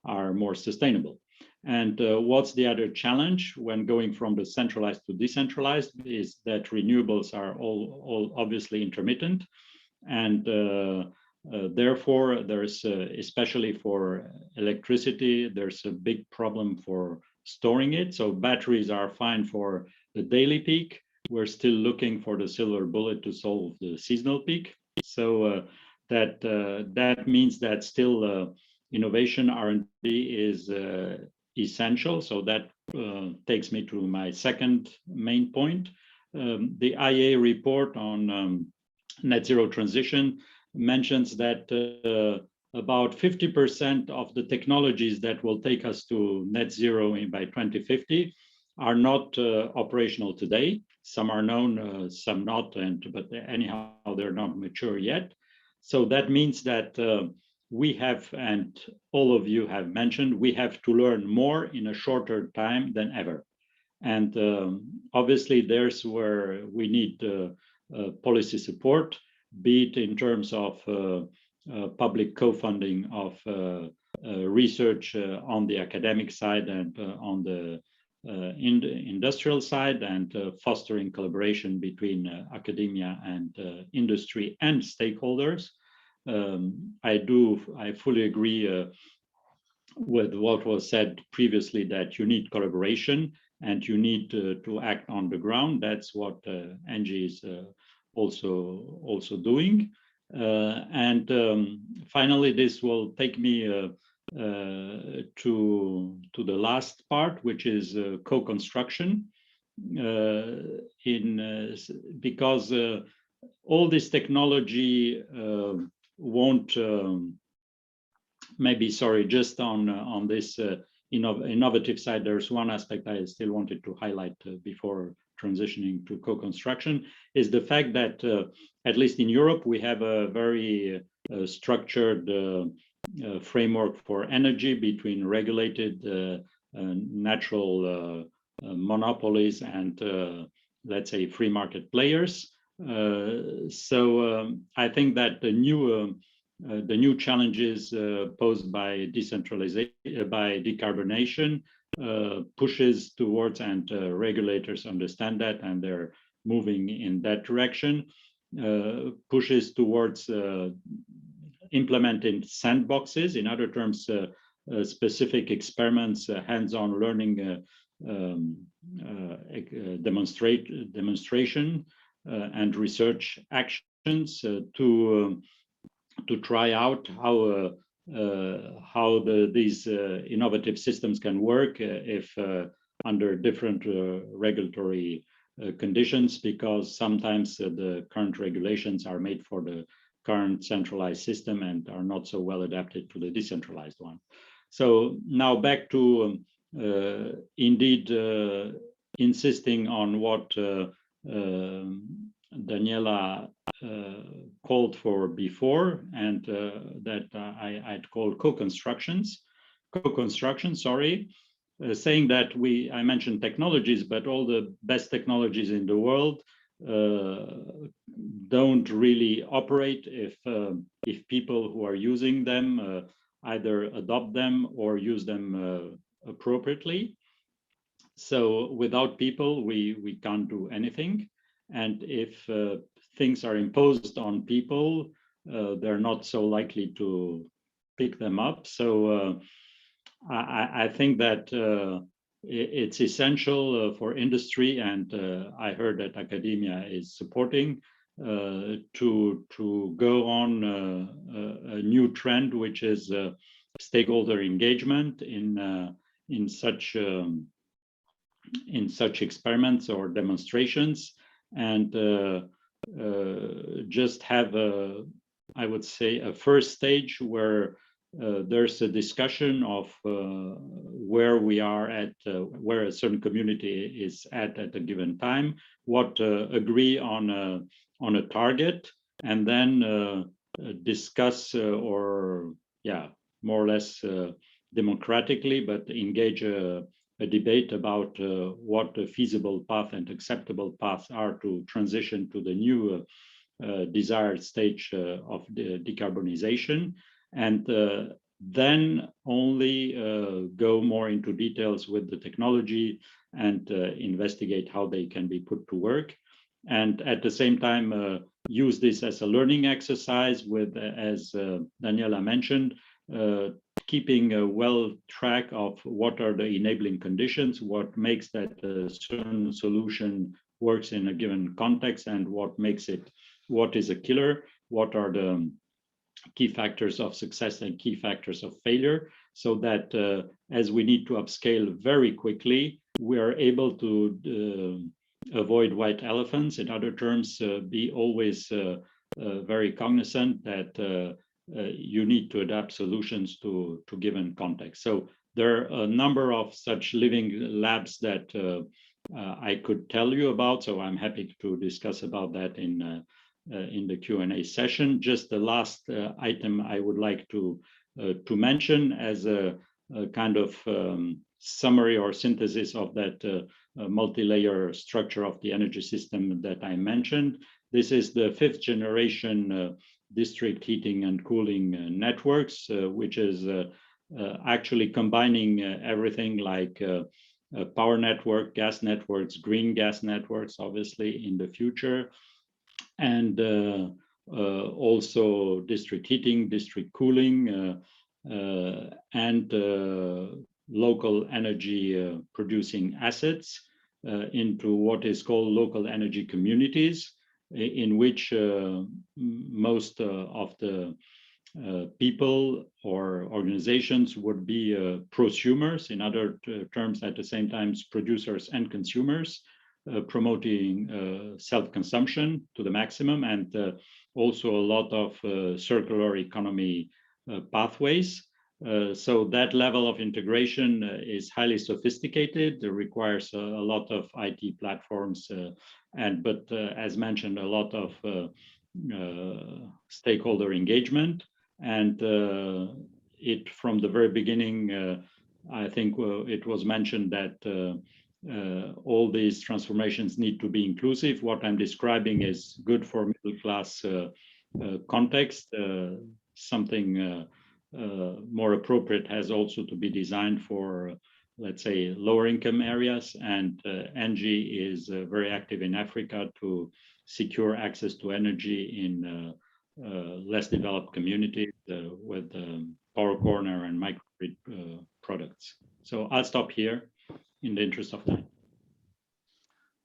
are more sustainable. And what's the other challenge when going from the centralized to decentralized is that renewables are all obviously intermittent, and therefore there's especially for electricity, there's a big problem for storing it. So batteries are fine for the daily peak. We're still looking for the silver bullet to solve the seasonal peak. So that means that still innovation R&D is essential. So that takes me to my second main point. The IEA report on net zero transition mentions that about 50% of the technologies that will take us to net zero by 2050 are not operational today. Some are known, some not, but anyhow, they're not mature yet. So that means that we have, and all of you have mentioned, we have to learn more in a shorter time than ever. And obviously, there's where we need policy support, be it in terms of public co-funding of research on the academic side and on the industrial side, and fostering collaboration between academia and industry and stakeholders. I fully agree with what was said previously, that you need collaboration and you need to act on the ground. That's what ENGIE is also doing. And finally, this will take me to the last part, which is co-construction. Because all this technology won't maybe, sorry, just on this innovative side, there's one aspect I still wanted to highlight before transitioning to co-construction is the fact that, at least in Europe, we have a very structured framework for energy between regulated natural monopolies and, let's say, free market players. So I think that the new challenges posed by decentralization, by decarbonation, pushes towards, and regulators understand that, and they're moving in that direction, pushes towards implementing sandboxes, in other terms, specific experiments, hands-on learning, demonstration and research actions to try out how these innovative systems can work if under different regulatory conditions, because sometimes the current regulations are made for the current centralized system and are not so well adapted to the decentralized one. So now back to indeed insisting on what Daniela called for before, and that I'd call co-construction, saying that I mentioned technologies, but all the best technologies in the world don't really operate if people who are using them either adopt them or use them appropriately. So without people, we can't do anything. And if things are imposed on people, they're not so likely to pick them up. So I think that it's essential for industry, and I heard that academia is supporting, to go on a new trend, which is stakeholder engagement in such experiments or demonstrations, and just have I would say a first stage where there's a discussion of where we are at, where a certain community is at a given time, what agree on a target, and then discuss or more or less democratically, but engage a debate about what the feasible path and acceptable paths are to transition to the new desired stage of the decarbonization, and then only go more into details with the technology and investigate how they can be put to work. And at the same time, use this as a learning exercise with, as Daniela mentioned, keeping a well track of what are the enabling conditions, what makes that a certain solution works in a given context, and what makes it, what is a killer, what are the key factors of success and key factors of failure, so that as we need to upscale very quickly, we are able to avoid white elephants. In other terms, be always very cognizant that you need to adapt solutions to given context. So there are a number of such living labs that I could tell you about, so I'm happy to discuss about that in the Q&A session. Just the last item I would like to mention as a kind of summary or synthesis of that multi-layer structure of the energy system that I mentioned. This is the 5th generation district heating and cooling networks, which is actually combining everything like power network, gas networks, green gas networks, obviously in the future, and also district heating, district cooling, and local energy producing assets into what is called local energy communities, in which most of the people or organizations would be prosumers, in other terms, at the same time, producers and consumers, promoting self-consumption to the maximum, and also a lot of circular economy pathways. So that level of integration is highly sophisticated. It requires a lot of IT platforms, but as mentioned, a lot of stakeholder engagement. And it from the very beginning, I think it was mentioned that all these transformations need to be inclusive. What I'm describing is good for middle class context. Something more appropriate has also to be designed for, let's say, lower income areas. And ENGIE is very active in Africa to secure access to energy in less developed communities with power corner and microgrid products. So I'll stop here in the interest of time.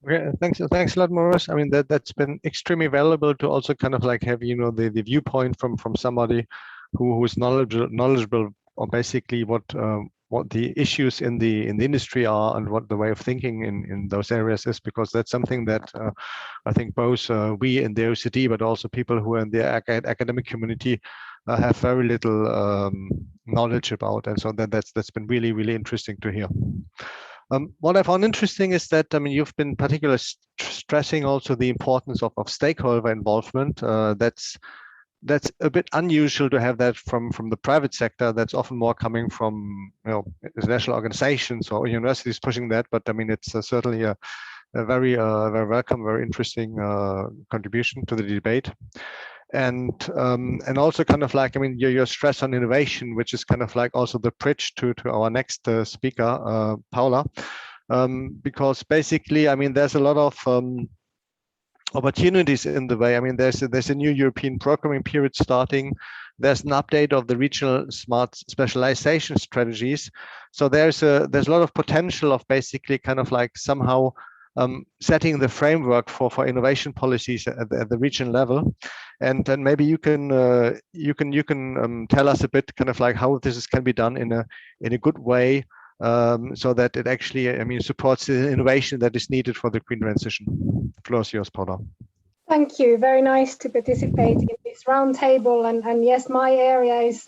Okay, thanks a lot, Maurice. I mean, that's been extremely valuable to also kind of like have, you know, the viewpoint from somebody who is knowledgeable on basically what the issues in the industry are and what the way of thinking in those areas is, because that's something that I think both we in the OECD, but also people who are in the academic community have very little knowledge about, and so that's been really interesting to hear. What I found interesting is that, I mean, you've been particularly stressing also the importance of stakeholder involvement. That's a bit unusual to have that from the private sector. That's often more coming from, you know, international organizations or universities pushing that. But I mean, it's certainly a very welcome, very interesting contribution to the debate. And also kind of like, I mean, your stress on innovation, which is kind of like also the bridge to our next speaker, Paula, because basically, I mean, there's a lot of opportunities in the way. I mean, there's a new European programming period starting. There's an update of the regional smart specialization strategies. So there's a lot of potential of basically kind of like somehow setting the framework for innovation policies at the regional level, and then maybe you can tell us a bit kind of like how this can be done in a good way, so that it actually, I mean, supports the innovation that is needed for the green transition. The floor is yours, Paula. Thank you. Very nice to participate in this roundtable. And yes, my area is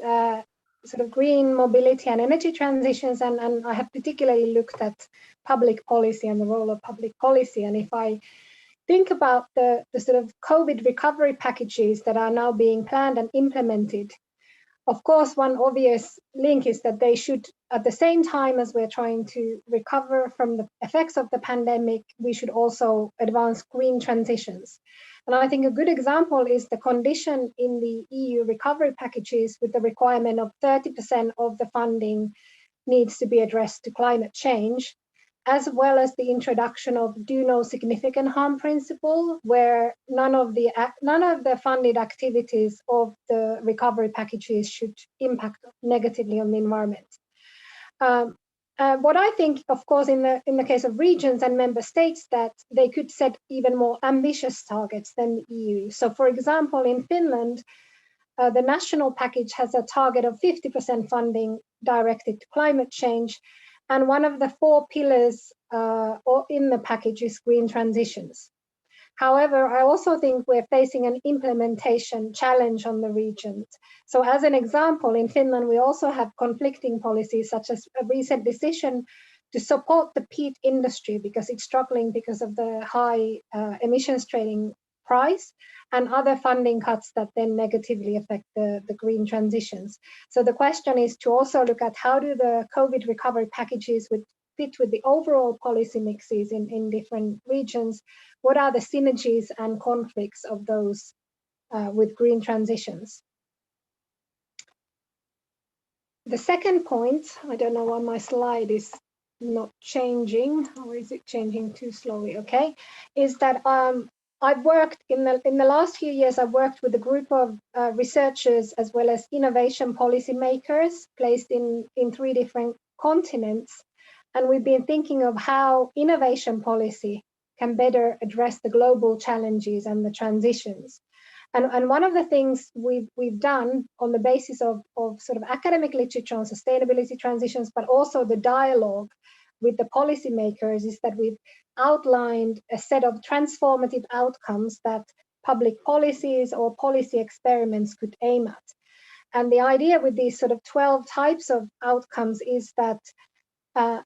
sort of green mobility and energy transitions, and I have particularly looked at public policy and the role of public policy. And if I think about the sort of COVID recovery packages that are now being planned and implemented, of course, one obvious link is that they should, at the same time as we're trying to recover from the effects of the pandemic, we should also advance green transitions. And I think a good example is the condition in the EU recovery packages with the requirement of 30% of the funding needs to be addressed to climate change, as well as the introduction of do no significant harm principle, where none of the funded activities of the recovery packages should impact negatively on the environment. What I think, of course, in the case of regions and member states, that they could set even more ambitious targets than the EU. So, for example, in Finland, the national package has a target of 50% funding directed to climate change, and one of the 4 pillars in the package is green transitions. However, I also think we're facing an implementation challenge on the regions. So as an example, in Finland, we also have conflicting policies, such as a recent decision to support the peat industry because it's struggling because of the high emissions trading price, and other funding cuts that then negatively affect the green transitions. So the question is to also look at how do the COVID recovery packages fit with the overall policy mixes in different regions. What are the synergies and conflicts of those with green transitions? The second point, I don't know why my slide is not changing, or is it changing too slowly? Okay, is that I've worked in the last few years. I've worked with a group of researchers as well as innovation policymakers placed in 3 different continents, and we've been thinking of how innovation policy can better address the global challenges and the transitions. And one of the things we've done on the basis of sort of academic literature on sustainability transitions, but also the dialogue with the policymakers, is that we've outlined a set of transformative outcomes that public policies or policy experiments could aim at. And the idea with these sort of 12 types of outcomes is that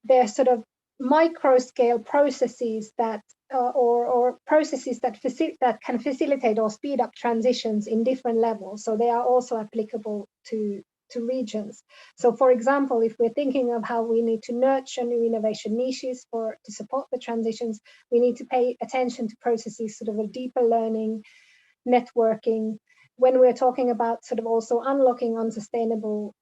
they're sort of micro scale processes that or processes that can facilitate or speed up transitions in different levels. So they are also applicable to regions. So for example, if we're thinking of how we need to nurture new innovation niches to support the transitions, we need to pay attention to processes sort of a deeper learning, networking. When we're talking about sort of also unlocking unsustainable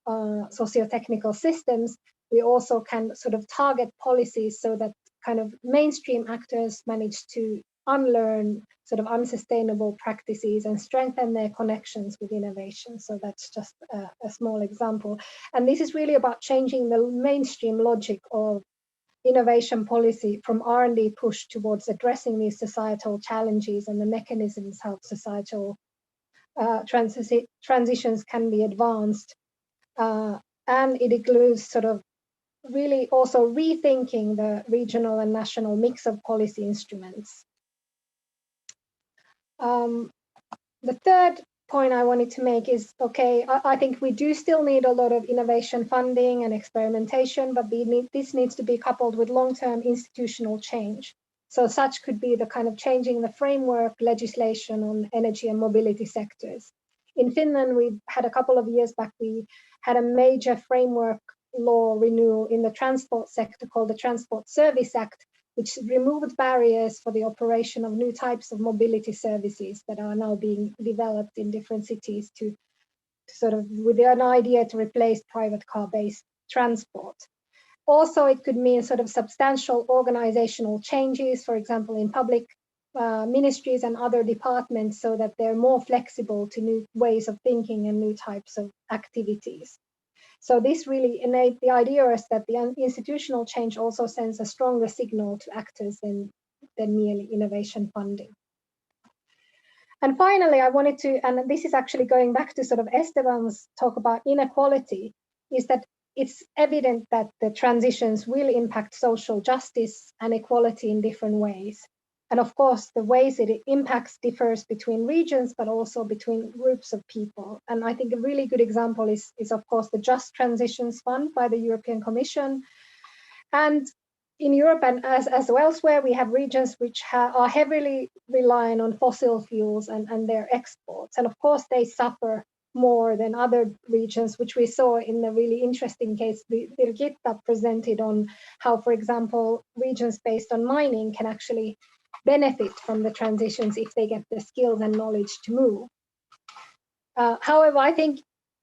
socio-technical systems, we also can sort of target policies so that kind of mainstream actors manage to unlearn sort of unsustainable practices and strengthen their connections with innovation. So that's just a small example. And this is really about changing the mainstream logic of innovation policy from R&D push towards addressing these societal challenges and the mechanisms how societal transitions can be advanced. And it includes sort of really also rethinking the regional and national mix of policy instruments. The third point I wanted to make is, okay, I think we do still need a lot of innovation funding and experimentation, but this needs to be coupled with long-term institutional change. So such could be the kind of changing the framework legislation on energy and mobility sectors. In Finland, we had a couple of years back, we had a major framework law renewal in the transport sector called the Transport Service Act, which removed barriers for the operation of new types of mobility services that are now being developed in different cities to sort of with an idea to replace private car-based transport. Also, it could mean sort of substantial organizational changes, for example, in public ministries and other departments, so that they're more flexible to new ways of thinking and new types of activities. So this really the idea is that the institutional change also sends a stronger signal to actors than merely innovation funding. And finally, I wanted to, and this is actually going back to sort of Esteban's talk about inequality, is that it's evident that the transitions will impact social justice and equality in different ways. And of course, the ways it impacts differs between regions, but also between groups of people. And I think a really good example is of course, the Just Transitions Fund by the European Commission. And in Europe and as elsewhere, we have regions which are heavily relying on fossil fuels and their exports. And of course, they suffer more than other regions, which we saw in the really interesting case Birgitta presented on how, for example, regions based on mining can actually benefit from the transitions if they get the skills and knowledge to move. However, I think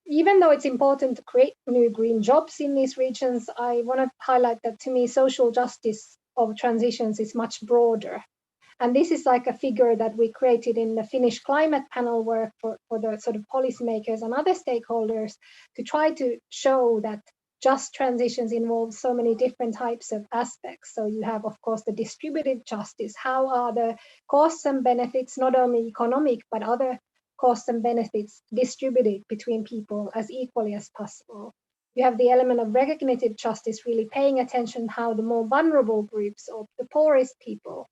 even though it's important to create new green jobs in these regions, I want to highlight that to me, social justice of transitions is much broader. And this is like a figure that we created in the Finnish climate panel work for the sort of policymakers and other stakeholders to try to show that just transitions involve so many different types of aspects. So you have, of course, the distributed justice. How are the costs and benefits, not only economic, but other costs and benefits distributed between people as equally as possible? You have the element of recognitive justice, really paying attention how the more vulnerable groups or the poorest people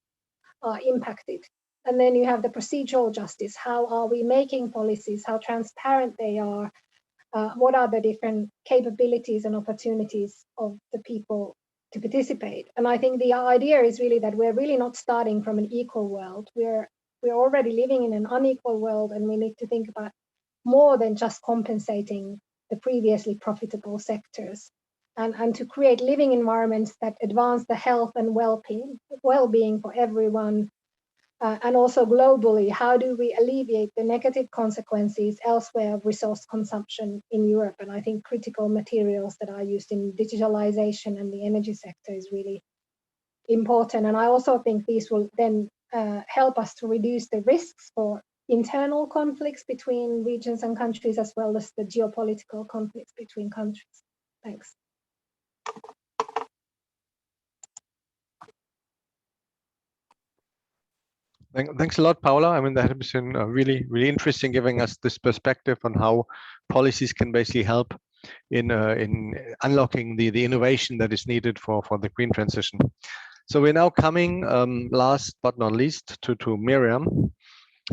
are impacted. And then you have the procedural justice. How are we making policies? How transparent they are? What are the different capabilities and opportunities of the people to participate? And I think the idea is really that we're really not starting from an equal world. We're already living in an unequal world, and we need to think about more than just compensating the previously profitable sectors, and to create living environments that advance the health and well-being for everyone. And also globally, how do we alleviate the negative consequences elsewhere of resource consumption in Europe? And I think critical materials that are used in digitalization and the energy sector is really important. And I also think these will then help us to reduce the risks for internal conflicts between regions and countries, as well as the geopolitical conflicts between countries. Thanks. Thanks a lot, Paula. I mean, that has been really, really interesting, giving us this perspective on how policies can basically help in unlocking the innovation that is needed for the green transition. So we're now coming, last but not least, to Miriam.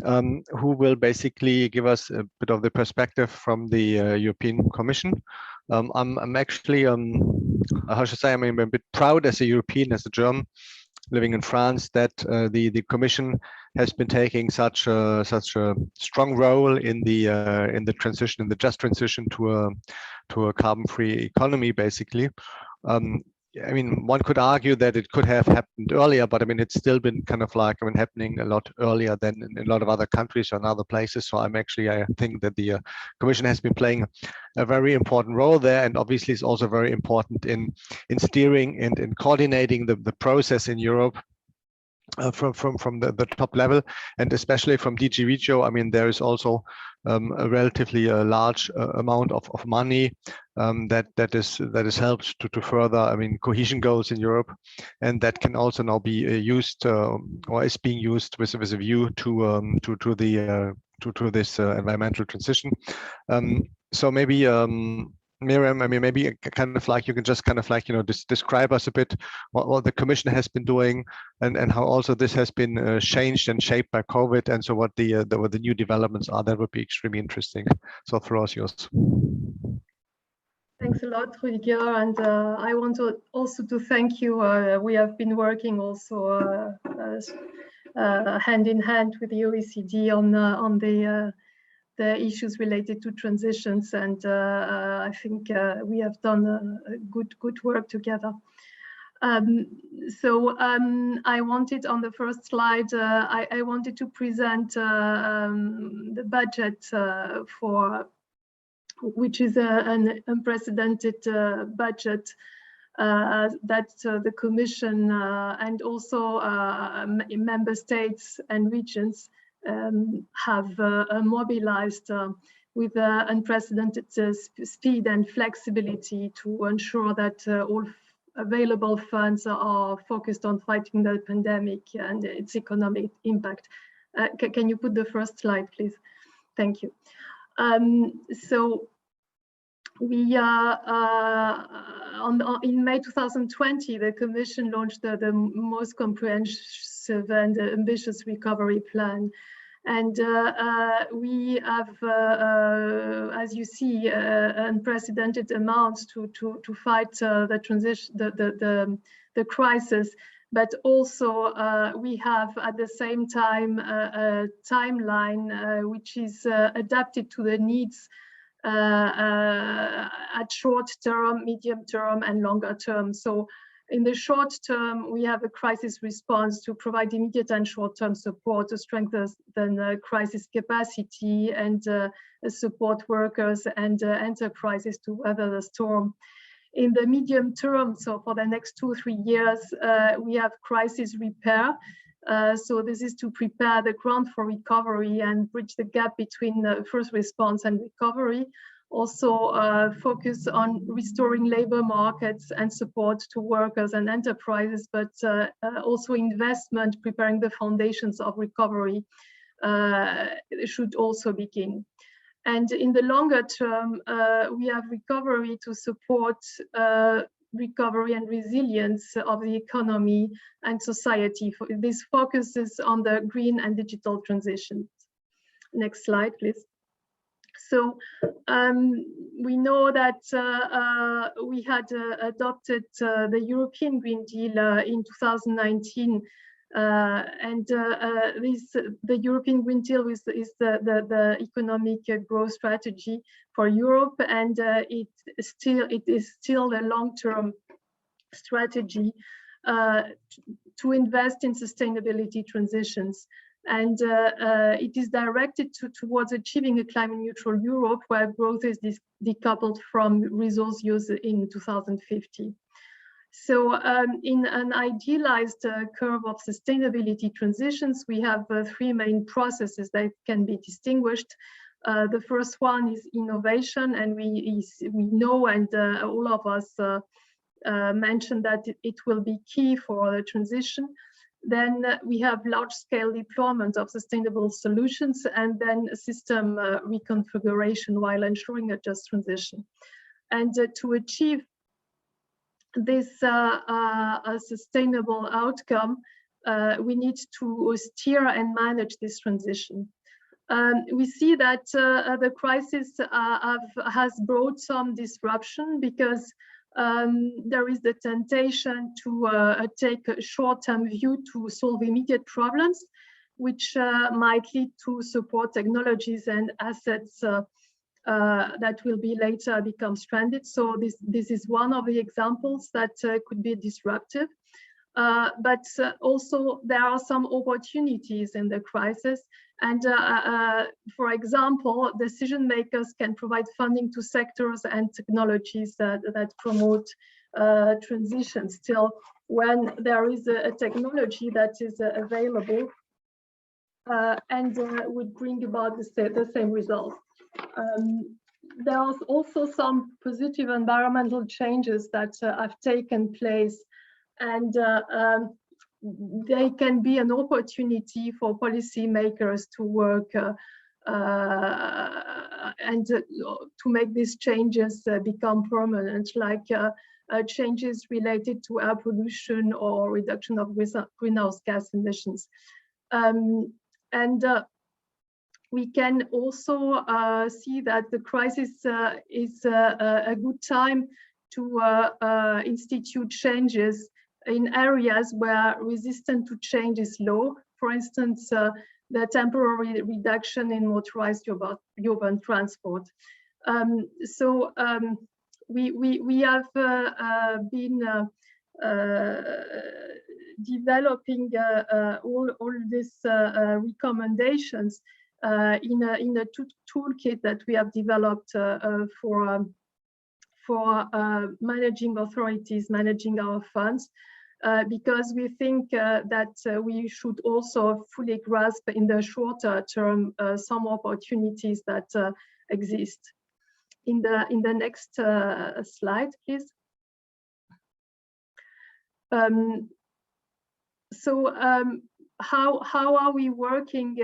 who will basically give us a bit of the perspective from the European Commission. I'm actually, how should I say, I'm a bit proud as a European, as a German, living in France, that the Commission has been taking such a strong role in the transition, in the just transition to a carbon-free economy, basically. I mean, one could argue that it could have happened earlier, but I mean, it's still been kind of like, I mean, happening a lot earlier than in a lot of other countries or in other places. So I think that the Commission has been playing a very important role there, and obviously it's also very important in steering and in coordinating the process in Europe. From the top level, and especially from DG Regio. I mean, there is also a relatively large amount of money that is helped to further, I mean, cohesion goals in Europe, and that can also now be used or is being used with a view to this environmental transition. So maybe. Miriam, I mean, maybe kind of like you can just kind of like, you know, describe us a bit what the Commission has been doing, and how also this has been changed and shaped by COVID, and so what the new developments are. That would be extremely interesting. So, floor is yours. Thanks a lot, Rüdiger, and I want also to thank you. We have been working also hand in hand with the OECD on the issues related to transitions, and I think we have done good work together. I wanted, on the first slide, I wanted to present the budget which is an unprecedented budget that the Commission and also member states and regions have mobilized with unprecedented speed and flexibility to ensure that all available funds are focused on fighting the pandemic and its economic impact. Can you put the first slide, please? Thank you. So we in May 2020, the Commission launched the most comprehensive and ambitious recovery plan. And we have, as you see, unprecedented amounts to fight the transition, the crisis. But also we have at the same time a timeline which is adapted to the needs at short term, medium term, and longer term. So in the short term, we have a crisis response to provide immediate and short-term support to strengthen the crisis capacity and support workers and enterprises to weather the storm. In the medium term, so for the next 2-3 years, we have crisis repair. So this is to prepare the ground for recovery and bridge the gap between first response and recovery. Also focus on restoring labor markets and support to workers and enterprises, but also investment, preparing the foundations of recovery should also begin. And in the longer term, we have recovery to support recovery and resilience of the economy and society. This focuses on the green and digital transitions. Next slide, please. So we know that we had adopted the European Green Deal in 2019, and the European Green Deal is the economic growth strategy for Europe, and it is still a long-term strategy to invest in sustainability transitions. And it is directed towards achieving a climate neutral Europe where growth is decoupled from resource use in 2050. So in an idealized curve of sustainability transitions, we have 3 main processes that can be distinguished. The first one is innovation, and we know, and all of us mentioned that it will be key for the transition. Then we have large-scale deployment of sustainable solutions, and then system reconfiguration while ensuring a just transition. And to achieve this sustainable outcome, we need to steer and manage this transition. We see that the crisis has brought some disruption because there is the temptation to take a short-term view to solve immediate problems, which might lead to support technologies and assets that will be later become stranded. So this is one of the examples that could be disruptive. But also there are some opportunities in the crisis. And for example, decision makers can provide funding to sectors and technologies that promote transition. Still, when there is a technology that is available and would bring about the same result. There are also some positive environmental changes that have taken place, and they can be an opportunity for policymakers to work and to make these changes become permanent, like changes related to air pollution or reduction of greenhouse gas emissions. We can also see that the crisis is a good time to institute changes in areas where resistance to change is low. For instance, the temporary reduction in motorized urban transport. We have been developing all these recommendations in a toolkit that we have developed for managing authorities, managing our funds, because we think that we should also fully grasp in the shorter term some opportunities that exist. In the next slide, please. How are we working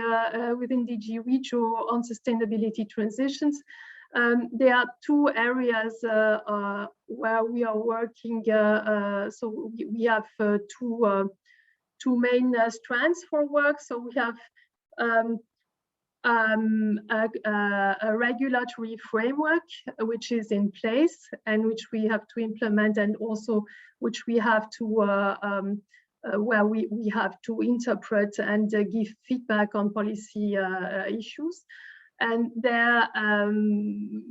within DG Regio on sustainability transitions? There are two areas where we are working. So we have two main strands for work. So we have a regulatory framework which is in place and which we have to implement, and also which we have to where we have to interpret and give feedback on policy issues. And there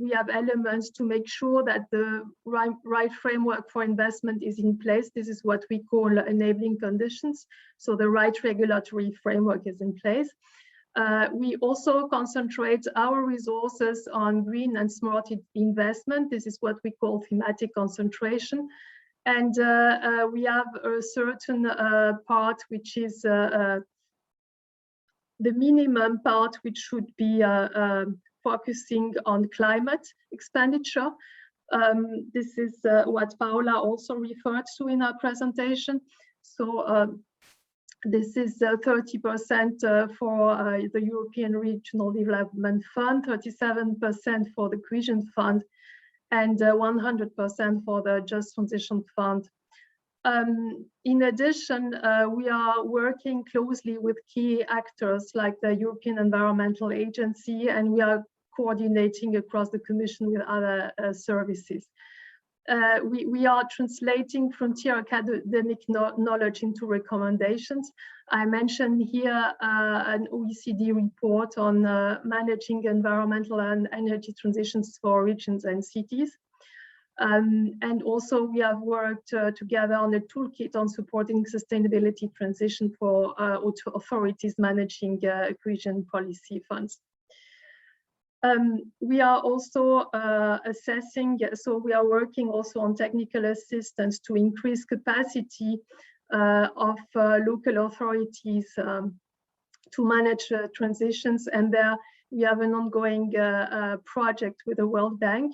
we have elements to make sure that the right framework for investment is in place. This is what we call enabling conditions. So the right regulatory framework is in place. We also concentrate our resources on green and smart investment. This is what we call thematic concentration. And we have a certain part which is the minimum part, which should be focusing on climate expenditure. This is what Paula also referred to in her presentation. So this is 30% for the European Regional Development Fund, 37% for the Cohesion Fund, and 100% for the Just Transition Fund. In addition, we are working closely with key actors like the European Environmental Agency, and we are coordinating across the Commission with other services. We are translating frontier academic knowledge into recommendations. I mentioned here an OECD report on managing environmental and energy transitions for regions and cities. And also we have worked together on a toolkit on supporting sustainability transition for authorities managing cohesion policy funds. We are also assessing, so we are working also on technical assistance to increase capacity of local authorities to manage transitions. And there we have an ongoing project with the World Bank.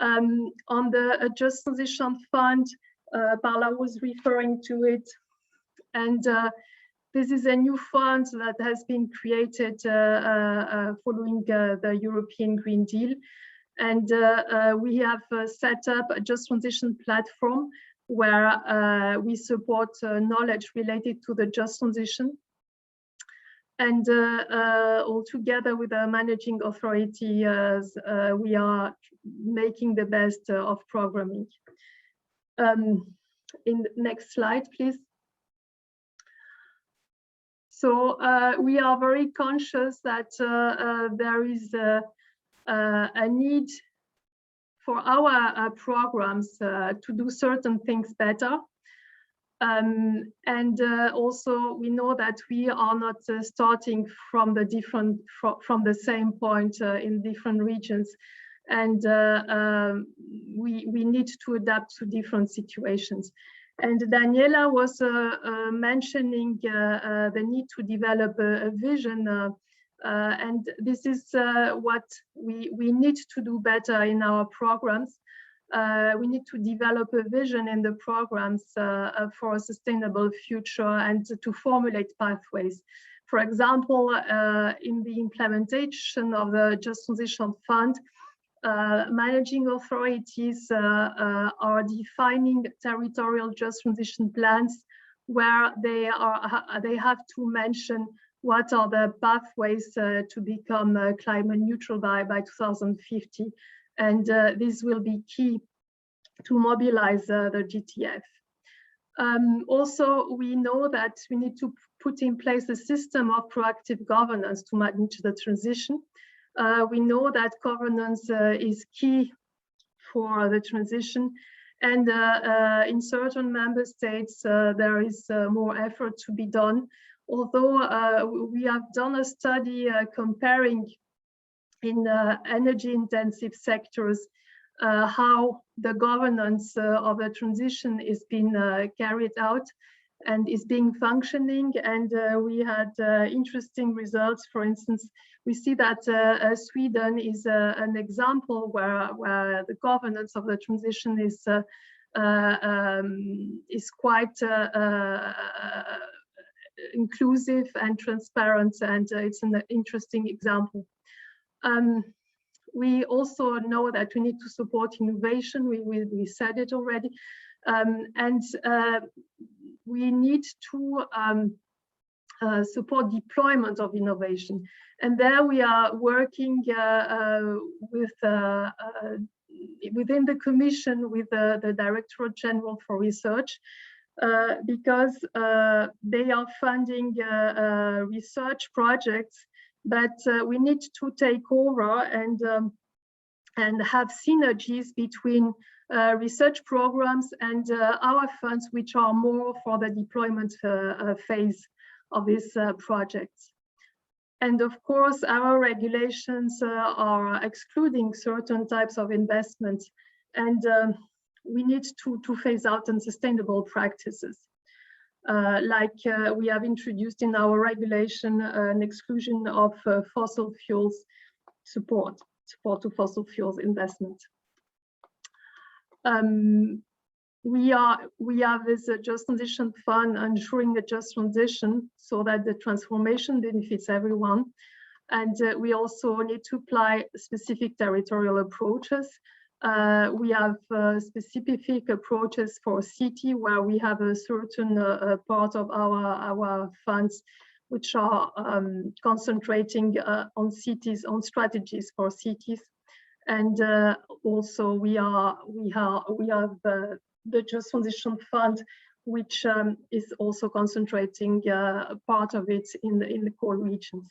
On the Just Transition Fund, Paula was referring to it. And this is a new fund that has been created following the European Green Deal. And we have set up a Just Transition platform where we support knowledge related to the just transition. And all together with the managing authority, we are making the best of programming. In the next slide, please. So we are very conscious that there is a need for our programs to do certain things better. And also we know that we are not starting from the same point in different regions, and we need to adapt to different situations. And Daniela was mentioning the need to develop a vision, and this is what we need to do better in our programs. We need to develop a vision in the programs for a sustainable future and to formulate pathways. For example, in the implementation of the Just Transition Fund, managing authorities are defining territorial just transition plans where they have to mention what are the pathways to become climate neutral by 2050. And this will be key to mobilize the GTF. Also, we know that we need to put in place a system of proactive governance to manage the transition. We know that governance is key for the transition, and in certain member states there is more effort to be done. Although we have done a study comparing in energy-intensive sectors how the governance of the transition is being carried out and is being functioning, and we had interesting results. For instance, we see that Sweden is an example where the governance of the transition is quite inclusive and transparent, and it's an interesting example. We also know that we need to support innovation. We said it already, and we need to support deployment of innovation. And there we are working within the Commission with the Directorate General for Research, because they are funding research projects, but we need to take over and have synergies between research programs and our funds, which are more for the deployment phase of these projects. And of course, our regulations are excluding certain types of investments, and we need to phase out unsustainable practices. Like we have introduced in our regulation an exclusion of fossil fuels support to fossil fuels investment. We have this Just Transition Fund ensuring a just transition so that the transformation benefits everyone. And we also need to apply specific territorial approaches. We have specific approaches for city, where we have a certain part of our funds which are concentrating on cities, on strategies for cities. And also we have the Just Transition Fund, which is also concentrating part of it in the core regions.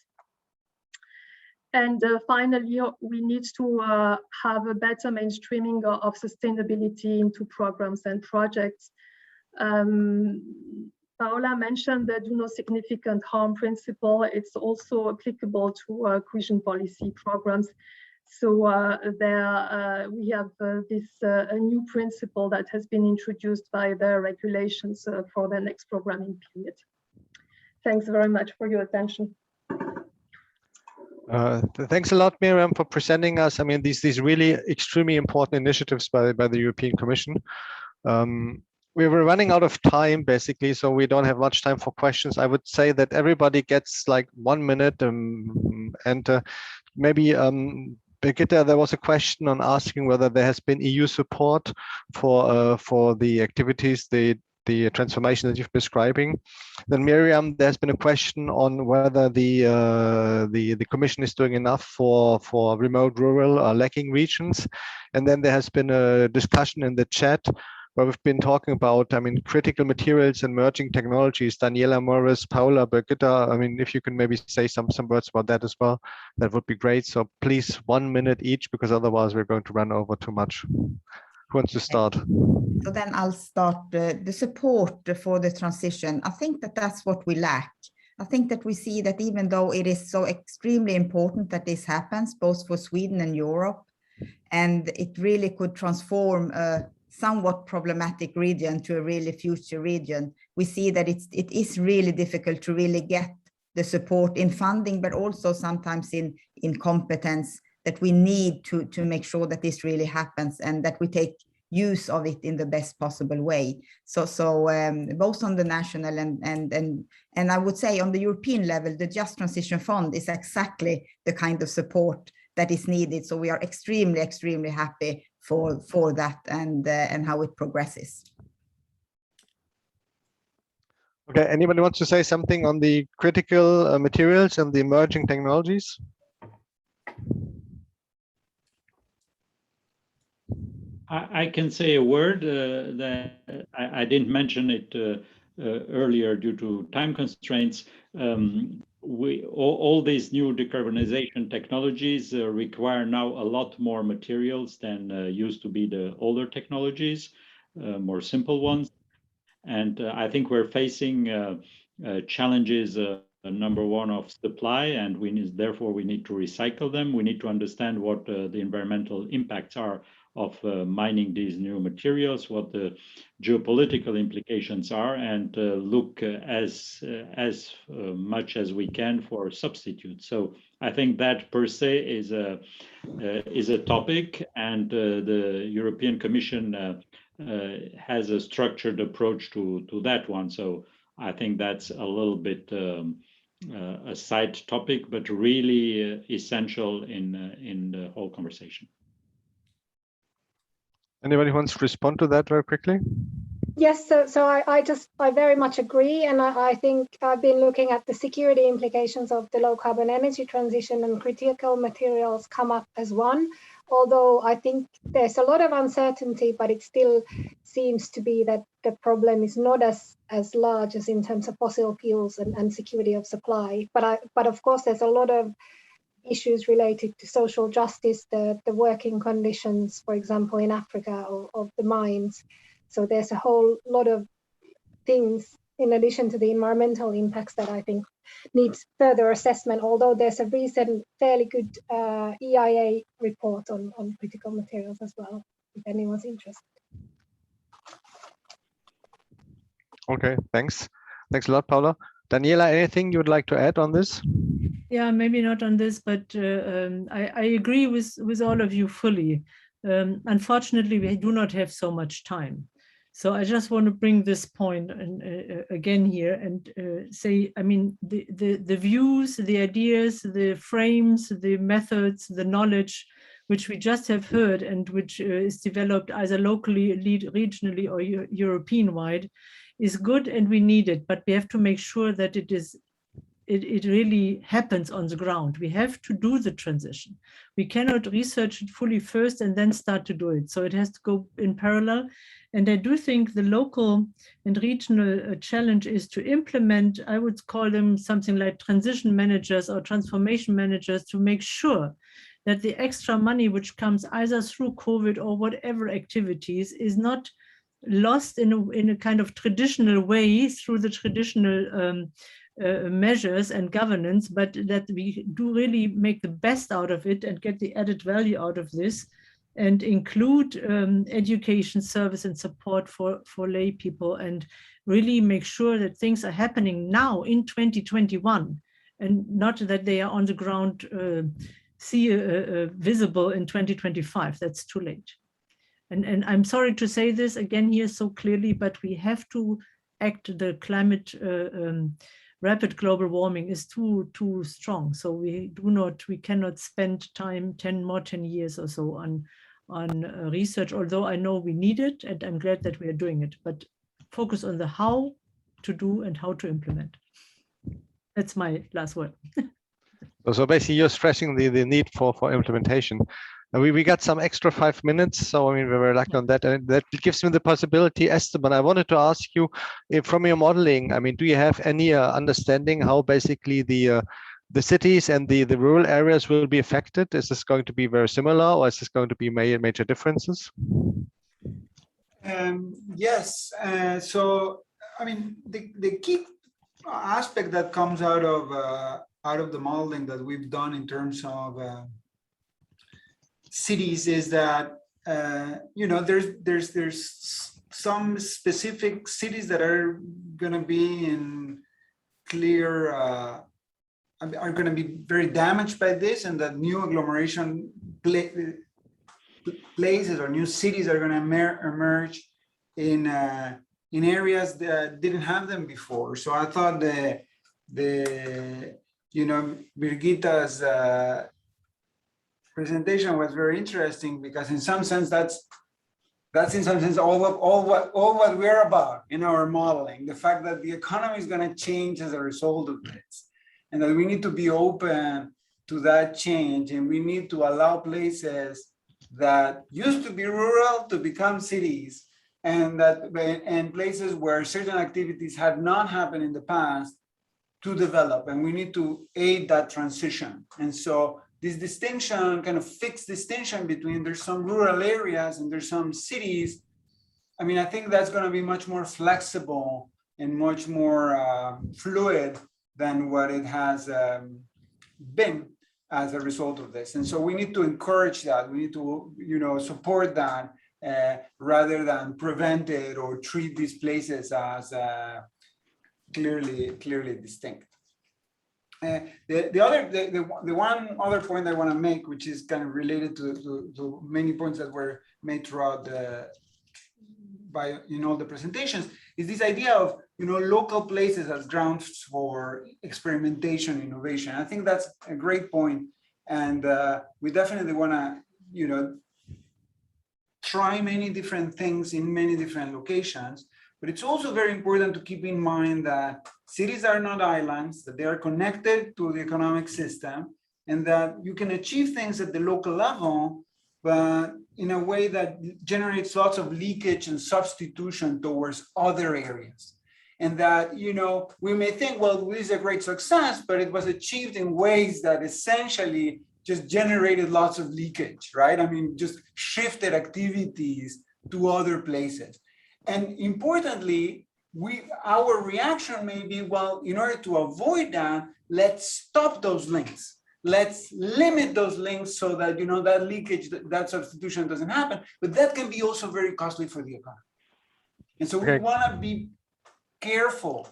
And finally, we need to have a better mainstreaming of sustainability into programs and projects. Paula mentioned the do no significant harm principle. It's also applicable to cohesion policy programs. So there we have this a new principle that has been introduced by the regulations for the next programming period. Thanks very much for your attention. Thanks a lot, Miriam, for presenting us. I mean, these really extremely important initiatives by the European Commission. We were running out of time, basically, so we don't have much time for questions. I would say that everybody gets like 1 minute, and maybe Birgitta, there was a question on asking whether there has been EU support for the activities, the transformation that you're describing. Then Miriam, there's been a question on whether the Commission is doing enough for remote, rural, or lacking regions. And then there has been a discussion in the chat where we've been talking about, I mean, critical materials and emerging technologies. Daniela, Morris, Paula, Birgitta, I mean, if you can maybe say some words about that as well, that would be great. So please, 1 minute each, because otherwise we're going to run over too much. Who wants to start? So then I'll start the support for the transition. I think that that's what we lack. I think that we see that even though it is so extremely important that this happens, both for Sweden and Europe, and it really could transform a somewhat problematic region to a really future region, we see that it is really difficult to really get the support in funding, but also sometimes in competence that we need to make sure that this really happens and that we take use of it in the best possible way. So both on the national and I would say on the European level, the Just Transition Fund is exactly the kind of support that is needed. So we are extremely, extremely happy for that and how it progresses. Okay, anybody wants to say something on the critical materials and the emerging technologies? I can say a word that I didn't mention it earlier due to time constraints. All these new decarbonization technologies require now a lot more materials than used to be the older technologies, more simple ones. And I think we're facing challenges, number one, of supply, and therefore we need to recycle them. We need to understand what the environmental impacts are of mining these new materials, what the geopolitical implications are, and look as much as we can for substitutes. So I think that per se is a topic, and the European Commission has a structured approach to that one. So I think that's a little bit a side topic, but really essential in the whole conversation. Anybody wants to respond to that very quickly? Yes, so I very much agree, and I think I've been looking at the security implications of the low carbon energy transition, and critical materials come up as one. Although I think there's a lot of uncertainty, but it still seems to be that the problem is not as large as in terms of fossil fuels and security of supply. But of course, there's a lot of issues related to social justice, the working conditions, for example, in Africa of the mines. So there's a whole lot of things in addition to the environmental impacts that I think needs further assessment, although there's a recent fairly good EIA report on critical materials as well, if anyone's interested. Okay, thanks. Thanks a lot, Paula. Daniela, anything you would like to add on this? Yeah, maybe not on this, but I agree with all of you fully. Unfortunately, we do not have so much time. So I just want to bring this point again here and say, I mean, the views, the ideas, the frames, the methods, the knowledge, which we just have heard and which is developed either locally, regionally, or European-wide, is good and we need it, but we have to make sure that it really happens on the ground. We have to do the transition. We cannot research it fully first and then start to do it. So it has to go in parallel. And I do think the local and regional challenge is to implement, I would call them something like transition managers or transformation managers, to make sure that the extra money which comes either through COVID or whatever activities is not lost in a kind of traditional way through the traditional measures and governance, but that we do really make the best out of it and get the added value out of this, and include education, service, and support for lay people, and really make sure that things are happening now in 2021, and not that they are on the ground visible in 2025. That's too late. And I'm sorry to say this again here so clearly, but we have to act the climate rapid global warming is too strong. So we cannot spend time 10 years or so on research, although I know we need it, and I'm glad that we are doing it, but focus on the how to do and how to implement. That's my last word. So basically you're stressing the need for implementation. We got some extra 5 minutes, so I mean we're very lucky on that, and that gives me the possibility. Esteban, I wanted to ask you, if from your modeling, I mean, do you have any understanding how basically the cities and the rural areas will be affected? Is this going to be very similar, or is this going to be major differences? Yes. So I mean, the key aspect that comes out of the modeling that we've done in terms of cities is that there's some specific cities that are going to be in clear are going to be very damaged by this, and that new agglomeration places or new cities are going to emerge in areas that didn't have them before. So I thought Birgitta's presentation was very interesting, because in some sense that's in some sense all what we're about in our modeling. The fact that the economy is going to change as a result of this, and that we need to be open to that change, and we need to allow places that used to be rural to become cities, and places where certain activities had not happened in the past to develop, and we need to aid that transition. And so this distinction, kind of fixed distinction between there's some rural areas and there's some cities, I mean, I think that's going to be much more flexible and much more fluid than what it has been as a result of this. And so we need to encourage that. We need to, support that rather than prevent it or treat these places as clearly distinct. The one other point I want to make, which is kind of related to many points that were made throughout by all the presentations, is this idea of local places as grounds for experimentation, innovation. I think that's a great point, and we definitely want to try many different things in many different locations. But it's also very important to keep in mind that cities are not islands, that they are connected to the economic system, and that you can achieve things at the local level, but in a way that generates lots of leakage and substitution towards other areas. And that, we may think, well, this is a great success, but it was achieved in ways that essentially just generated lots of leakage, right? I mean, just shifted activities to other places. And importantly, our reaction may be, well, in order to avoid that, let's stop those links. Let's limit those links so that, that leakage, that substitution doesn't happen. But that can be also very costly for the economy. And so we want to be careful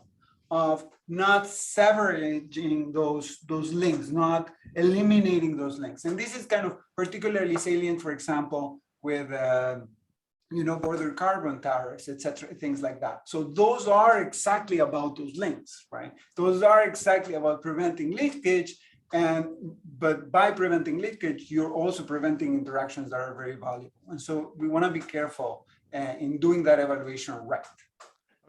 of not severing those links, not eliminating those links. And this is kind of particularly salient, for example, with border carbon tariffs, etc., things like that. So those are exactly about those links, right? Those are exactly about preventing leakage, but by preventing leakage, you're also preventing interactions that are very valuable. And so we want to be careful in doing that evaluation right.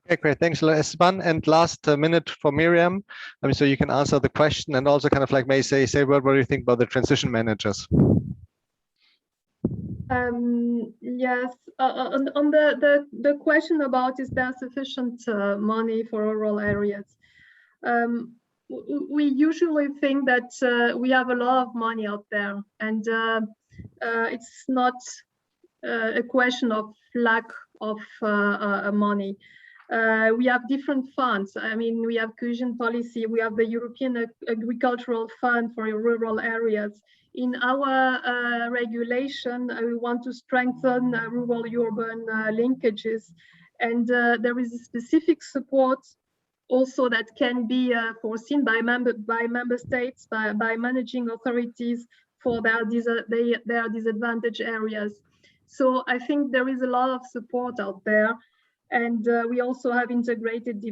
Okay, great. Thanks, Esteban. And last minute for Miriam. I mean, so you can answer the question, and also kind of like may say what do you think about the transition managers? Yes, on the question about is there sufficient money for rural areas, we usually think that we have a lot of money out there, and it's not a question of lack of money. We have different funds. I mean, we have cohesion policy, we have the European Agricultural Fund for rural areas. In our regulation, we want to strengthen rural-urban linkages, and there is a specific support also that can be foreseen by member states, by managing authorities for their disadvantaged areas. So I think there is a lot of support out there, And we also have integrated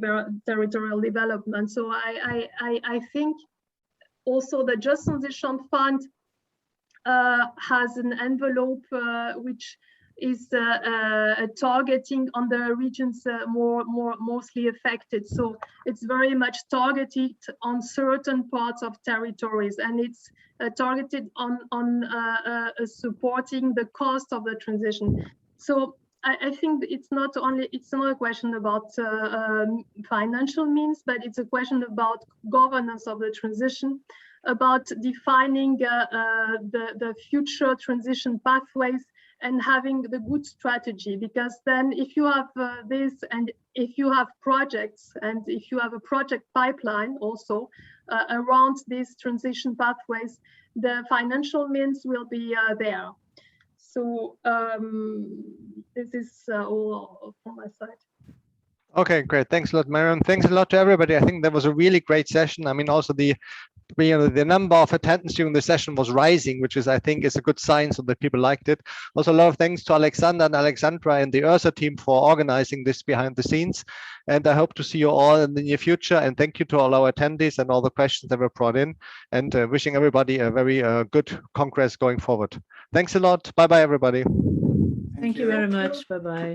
territorial development. So I think also the Just Transition Fund has an envelope which is targeting on the regions mostly affected. So it's very much targeted on certain parts of territories, and it's targeted on supporting the cost of the transition. So I think it's not a question about financial means, but it's a question about governance of the transition, about defining the future transition pathways and having the good strategy. Because then if you have this, and if you have projects, and if you have a project pipeline also around these transition pathways, the financial means will be there. So this is all from my side. Okay, great. Thanks a lot, Mariam. Thanks a lot to everybody. I think that was a really great session. I mean, also the number of attendance during the session was rising, which is, I think, is a good sign, so that people liked it. Also, a lot of thanks to Alexander and Alexandra and the URSA team for organizing this behind the scenes. And I hope to see you all in the near future. And thank you to all our attendees and all the questions that were brought in. And wishing everybody a very good Congress going forward. Thanks a lot. Bye-bye, everybody. Thank you very much. Bye-bye.